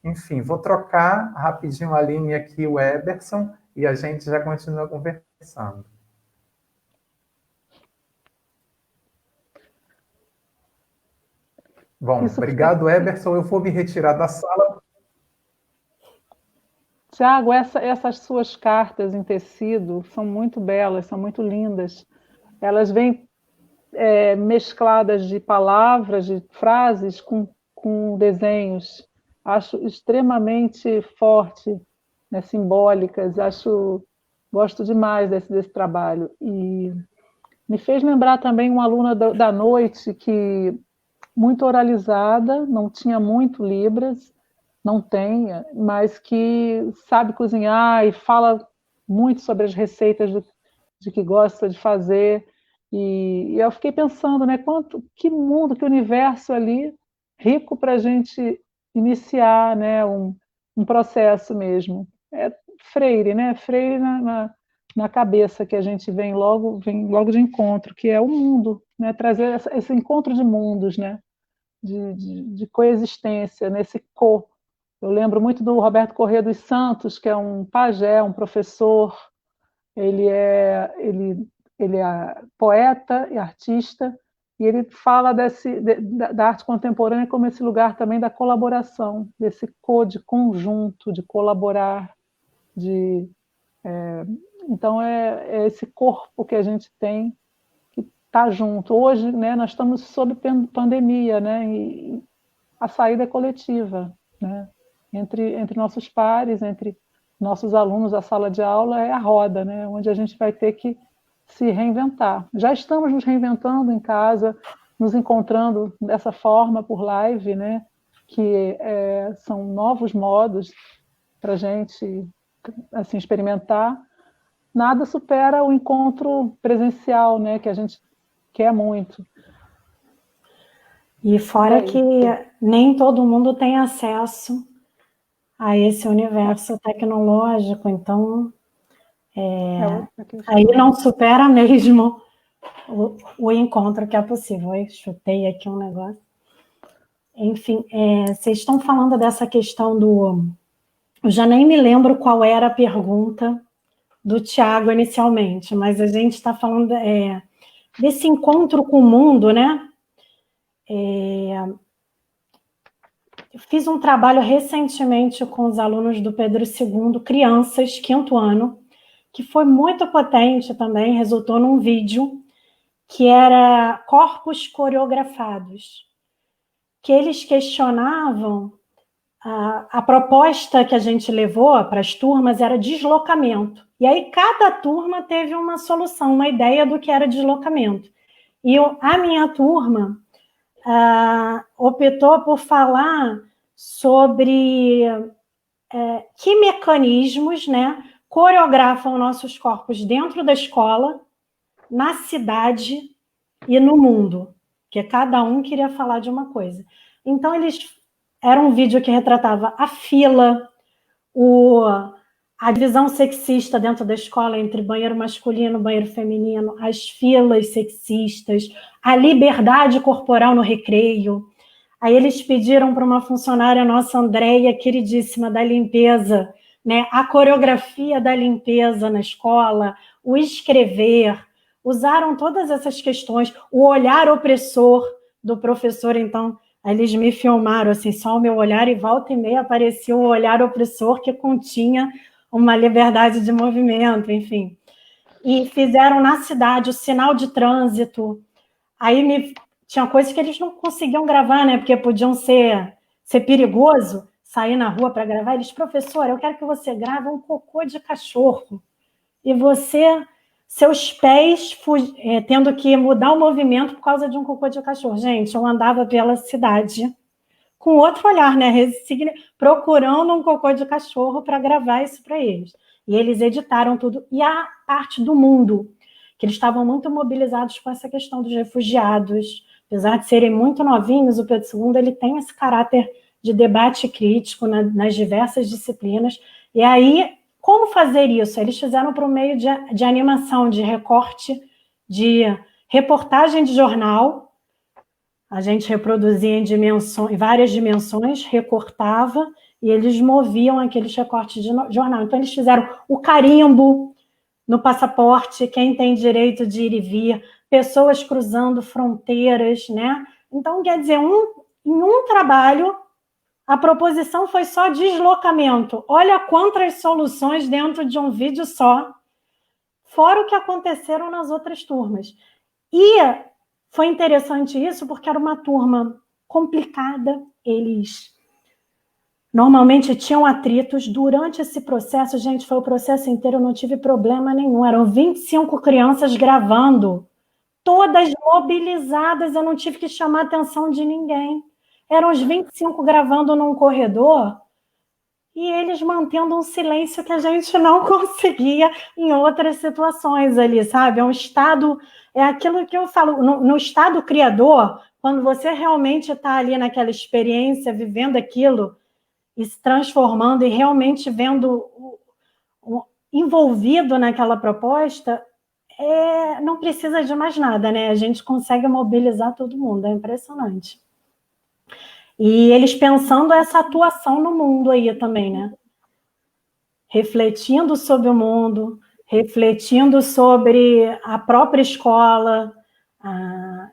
Speaker 1: Enfim, vou trocar rapidinho a linha aqui, o Eberson, e a gente já continua conversando. Bom, obrigado, Eberson. Eu vou me retirar da sala.
Speaker 3: Tiago, essas suas cartas em tecido são muito belas, são muito lindas. Elas vêm mescladas de palavras, de frases com desenhos. Acho extremamente forte, né, simbólicas. Gosto demais desse trabalho. E me fez lembrar também uma aluna da noite que muito oralizada, não tinha muito Libras, não tem, mas que sabe cozinhar e fala muito sobre as receitas de que gosta de fazer. E eu fiquei pensando, né, que mundo, que universo ali rico para a gente iniciar, né, um processo mesmo. É Freire, né? Freire na cabeça que a gente vem logo de encontro, que é o mundo, né? Trazer esse encontro de mundos, né? De coexistência, nesse co. Eu lembro muito do Roberto Corrêa dos Santos, que é um pajé, um professor. Ele é poeta e artista, e ele fala da arte contemporânea como esse lugar também da colaboração, desse de conjunto, de colaborar, então é esse corpo que a gente tem que está junto. Hoje, né, nós estamos sob pandemia, né, e a saída é coletiva, né, entre nossos pares, entre nossos alunos, a sala de aula é a roda, né, onde a gente vai ter que se reinventar. Já estamos nos reinventando em casa, nos encontrando dessa forma por live, né, que são novos modos para a gente assim, experimentar. Nada supera o encontro presencial, né, que a gente quer muito.
Speaker 2: E fora que nem todo mundo tem acesso a esse universo tecnológico, então aí não supera mesmo o encontro que é possível. Eu chutei aqui um negócio. Enfim, vocês estão falando dessa questão eu já nem me lembro qual era a pergunta do Tiago inicialmente, mas a gente está falando desse encontro com o mundo, né? Eu fiz um trabalho recentemente com os alunos do Pedro II, crianças, 5º ano, que foi muito potente também, resultou num vídeo que era corpos coreografados, que eles questionavam a proposta que a gente levou para as turmas era deslocamento. E aí cada turma teve uma solução, uma ideia do que era deslocamento. E a minha turma optou por falar sobre que mecanismos, né, coreografam nossos corpos dentro da escola, na cidade e no mundo, porque cada um queria falar de uma coisa. Então, era um vídeo que retratava a fila, a divisão sexista dentro da escola entre banheiro masculino e banheiro feminino, as filas sexistas, a liberdade corporal no recreio. Aí eles pediram para uma funcionária nossa, Andréia, queridíssima, da limpeza, né, a coreografia da limpeza na escola, o escrever, usaram todas essas questões, o olhar opressor do professor. Então, eles me filmaram assim, só o meu olhar, e volta e meia aparecia o olhar opressor que continha uma liberdade de movimento, enfim. E fizeram na cidade o sinal de trânsito. Aí tinha coisas que eles não conseguiam gravar, né? Porque podiam ser perigoso sair na rua para gravar. Eles, professora, eu quero que você grave um cocô de cachorro. E seus pés tendo que mudar o movimento por causa de um cocô de cachorro. Gente, eu andava pela cidade com outro olhar, né? Procurando um cocô de cachorro para gravar isso para eles. E eles editaram tudo. E a parte do mundo, que eles estavam muito mobilizados com essa questão dos refugiados. Apesar de serem muito novinhos, o Pedro II ele tem esse caráter de debate crítico nas diversas disciplinas. E aí, como fazer isso? Eles fizeram por meio de animação, de recorte, de reportagem de jornal. A gente reproduzia em várias dimensões, recortava, e eles moviam aqueles recortes de jornal. Então, eles fizeram o carimbo no passaporte, quem tem direito de ir e vir, pessoas cruzando fronteiras, né? Então, quer dizer, em um trabalho, a proposição foi só deslocamento. Olha quantas soluções dentro de um vídeo só, fora o que aconteceram nas outras turmas. E foi interessante isso, porque era uma turma complicada, eles normalmente tinham atritos. Durante esse processo, gente, foi o processo inteiro, eu não tive problema nenhum. Eram 25 crianças gravando, todas mobilizadas, eu não tive que chamar a atenção de ninguém. Eram os 25 gravando num corredor e eles mantendo um silêncio que a gente não conseguia em outras situações ali, sabe? É um estado, é aquilo que eu falo, no estado criador, quando você realmente está ali naquela experiência, vivendo aquilo, e se transformando e realmente vendo envolvido naquela proposta, não precisa de mais nada, né? A gente consegue mobilizar todo mundo, é impressionante. E eles pensando essa atuação no mundo aí também, né? Refletindo sobre o mundo, refletindo sobre a própria escola,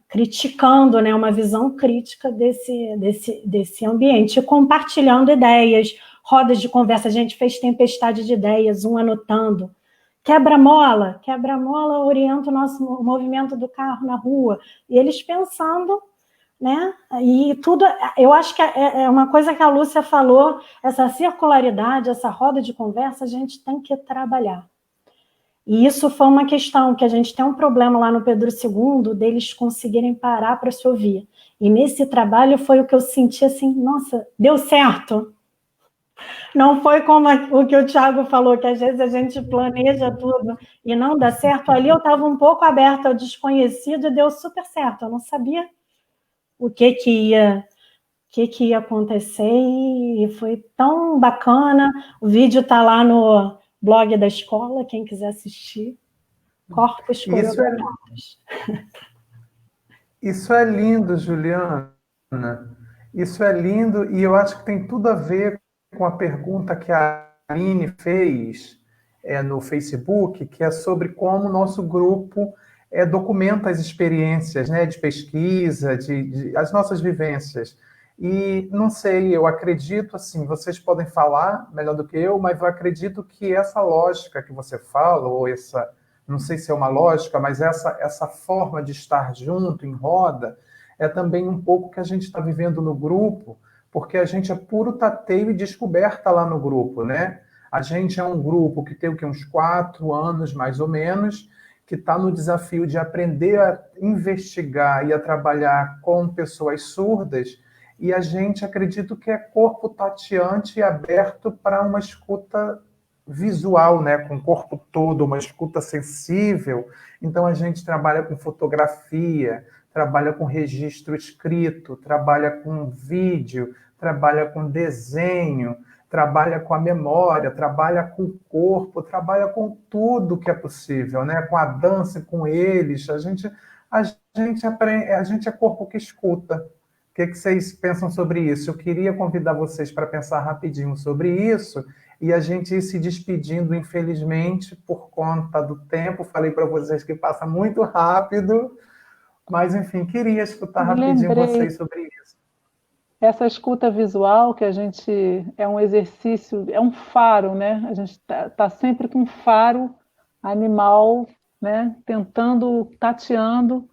Speaker 2: criticando, né, uma visão crítica desse ambiente, compartilhando ideias, rodas de conversa. A gente fez tempestade de ideias, um anotando. Quebra-mola orienta o nosso movimento do carro na rua. E eles pensando, né? E tudo, eu acho que é uma coisa que a Lúcia falou, essa circularidade, essa roda de conversa, a gente tem que trabalhar. E isso foi uma questão que a gente tem um problema lá no Pedro II, deles conseguirem parar para se ouvir. E nesse trabalho foi o que eu senti assim, nossa, deu certo. Não foi como o que o Thiago falou, que às vezes a gente planeja tudo e não dá certo. Ali eu estava um pouco aberta ao desconhecido e deu super certo. Eu não sabia o que ia acontecer e foi tão bacana. O vídeo está lá no blog da escola, quem quiser assistir. Corpos coreografados.
Speaker 1: Isso é lindo, Juliana. Isso é lindo e eu acho que tem tudo a ver com a pergunta que a Aline fez no Facebook, que é sobre como o nosso grupo documenta as experiências, né, de pesquisa, as nossas vivências. E não sei, eu acredito, assim, vocês podem falar melhor do que eu, mas eu acredito que essa lógica que você fala, ou essa, não sei se é uma lógica, mas essa forma de estar junto, em roda, é também um pouco que a gente está vivendo no grupo, porque a gente é puro tateio e descoberta lá no grupo, né? A gente é um grupo que tem o quê? Uns 4 anos, mais ou menos, que está no desafio de aprender a investigar e a trabalhar com pessoas surdas, e a gente acredita que é corpo tateante e aberto para uma escuta visual, né? Com o corpo todo, uma escuta sensível. Então a gente trabalha com fotografia, trabalha com registro escrito, trabalha com vídeo, trabalha com desenho, trabalha com a memória, trabalha com o corpo, trabalha com tudo que é possível, né? Com a dança, com eles. A gente é corpo que escuta. O que vocês pensam sobre isso? Eu queria convidar vocês para pensar rapidinho sobre isso e a gente ir se despedindo, infelizmente, por conta do tempo. Falei para vocês que passa muito rápido, mas, enfim, queria escutar rapidinho vocês sobre isso.
Speaker 3: Essa escuta visual que a gente é um exercício, é um faro, né? A gente tá sempre com um faro animal, né? Tentando, tateando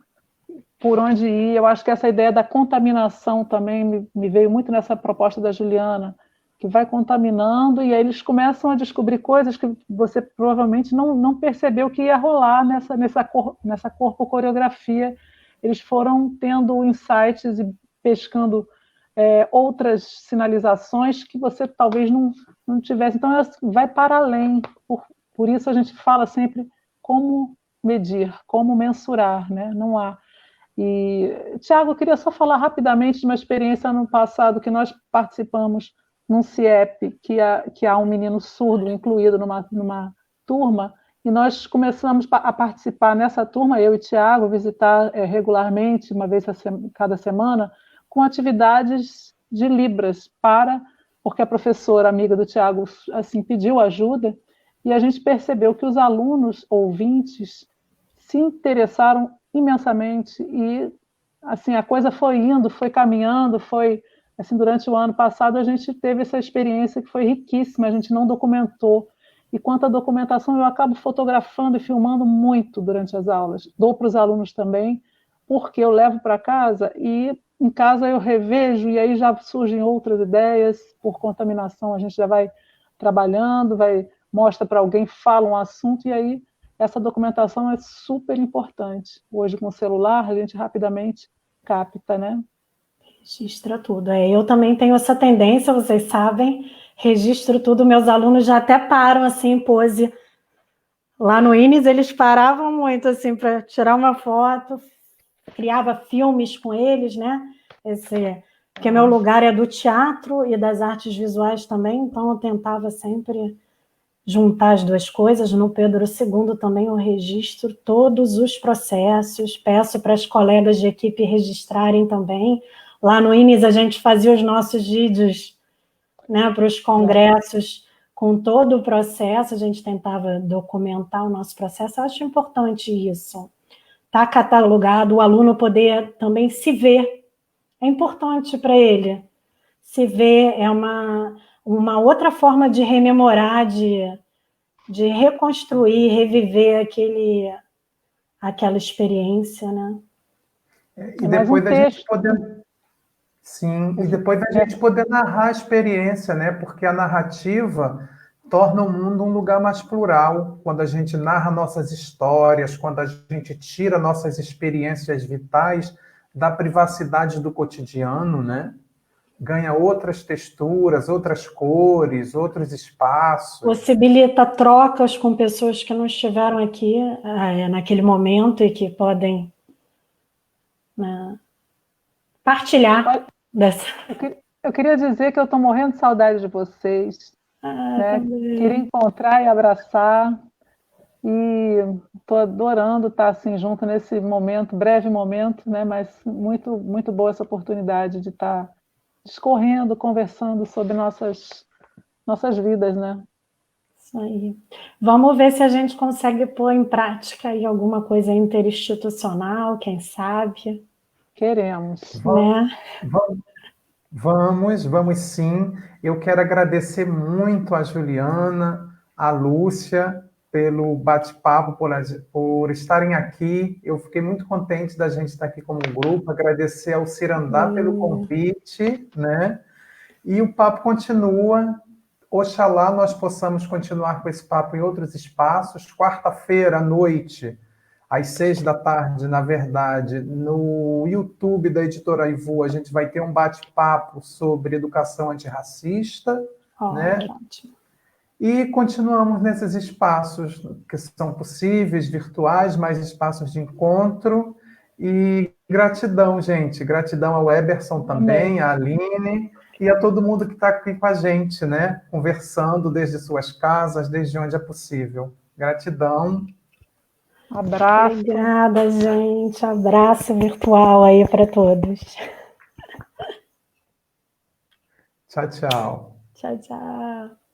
Speaker 3: por onde ir. Eu acho que essa ideia da contaminação também me veio muito nessa proposta da Juliana, que vai contaminando e aí eles começam a descobrir coisas que você provavelmente não percebeu que ia rolar nessa corpo-coreografia. Eles foram tendo insights e pescando outras sinalizações que você talvez não tivesse. Então, vai para além. Por isso a gente fala sempre como medir, como mensurar, né? Não há. E, Tiago, eu queria só falar rapidamente de uma experiência no passado que nós participamos num CIEP, que há um menino surdo incluído numa turma, e nós começamos a participar nessa turma, eu e Tiago, visitar regularmente, uma vez cada semana, com atividades de Libras, porque a professora amiga do Tiago assim, pediu ajuda, e a gente percebeu que os alunos ouvintes se interessaram imensamente, e assim, a coisa foi indo, foi caminhando, assim, durante o ano passado a gente teve essa experiência que foi riquíssima, a gente não documentou, e quanto à documentação eu acabo fotografando e filmando muito durante as aulas, dou para os alunos também, porque eu levo para casa e em casa eu revejo e aí já surgem outras ideias, por contaminação a gente já vai trabalhando, mostra para alguém, fala um assunto e aí essa documentação é super importante. Hoje com o celular a gente rapidamente capta, né?
Speaker 2: Registra tudo. Eu também tenho essa tendência, vocês sabem, registro tudo, meus alunos já até param assim em pose. Lá no INES eles paravam muito assim para tirar uma foto, criava filmes com eles, né? Porque meu lugar é do teatro e das artes visuais também, então eu tentava sempre juntar as duas coisas. No Pedro II também eu registro todos os processos, peço para as colegas de equipe registrarem também. Lá no INES a gente fazia os nossos vídeos, né, para os congressos com todo o processo, a gente tentava documentar o nosso processo. Eu acho importante isso. Está catalogado, o aluno poder também se ver. É importante para ele. Se ver é uma outra forma de rememorar, de reconstruir, reviver aquela experiência, né?
Speaker 1: E depois da gente poder... Sim, e depois da gente poder narrar a experiência, né? Porque a narrativa torna o mundo um lugar mais plural, quando a gente narra nossas histórias, quando a gente tira nossas experiências vitais da privacidade do cotidiano, né? Ganha outras texturas, outras cores, outros espaços.
Speaker 2: Possibilita trocas com pessoas que não estiveram aqui naquele momento e que podem, né, partilhar dessa.
Speaker 3: Eu queria dizer que eu estou morrendo de saudade de vocês. Né? Queria encontrar e abraçar. E estou adorando estar assim, junto nesse momento, breve momento, né? Mas muito, muito boa essa oportunidade de estar discorrendo, conversando sobre nossas vidas, né?
Speaker 2: Isso aí. Vamos ver se a gente consegue pôr em prática aí alguma coisa interinstitucional, quem sabe.
Speaker 3: Queremos.
Speaker 1: Vamos sim. Eu quero agradecer muito a Juliana, a Lúcia, pelo bate-papo, por estarem aqui. Eu fiquei muito contente da gente estar aqui como grupo. Agradecer ao Cirandá pelo convite, né? e o papo continua. Oxalá nós possamos continuar com esse papo em outros espaços. Quarta-feira à noite, às 6 da tarde, na verdade, no YouTube da Editora Ivu, a gente vai ter um bate-papo sobre educação antirracista, né?
Speaker 2: Ótimo.
Speaker 1: E continuamos nesses espaços que são possíveis, virtuais, mais espaços de encontro. E gratidão, gente. Gratidão ao Eberson também, à Aline e a todo mundo que está aqui com a gente, né? Conversando desde suas casas, desde onde é possível. Gratidão.
Speaker 3: Abraço.
Speaker 2: Obrigada, gente. Abraço virtual aí para todos.
Speaker 1: Tchau, tchau.
Speaker 2: Tchau, tchau.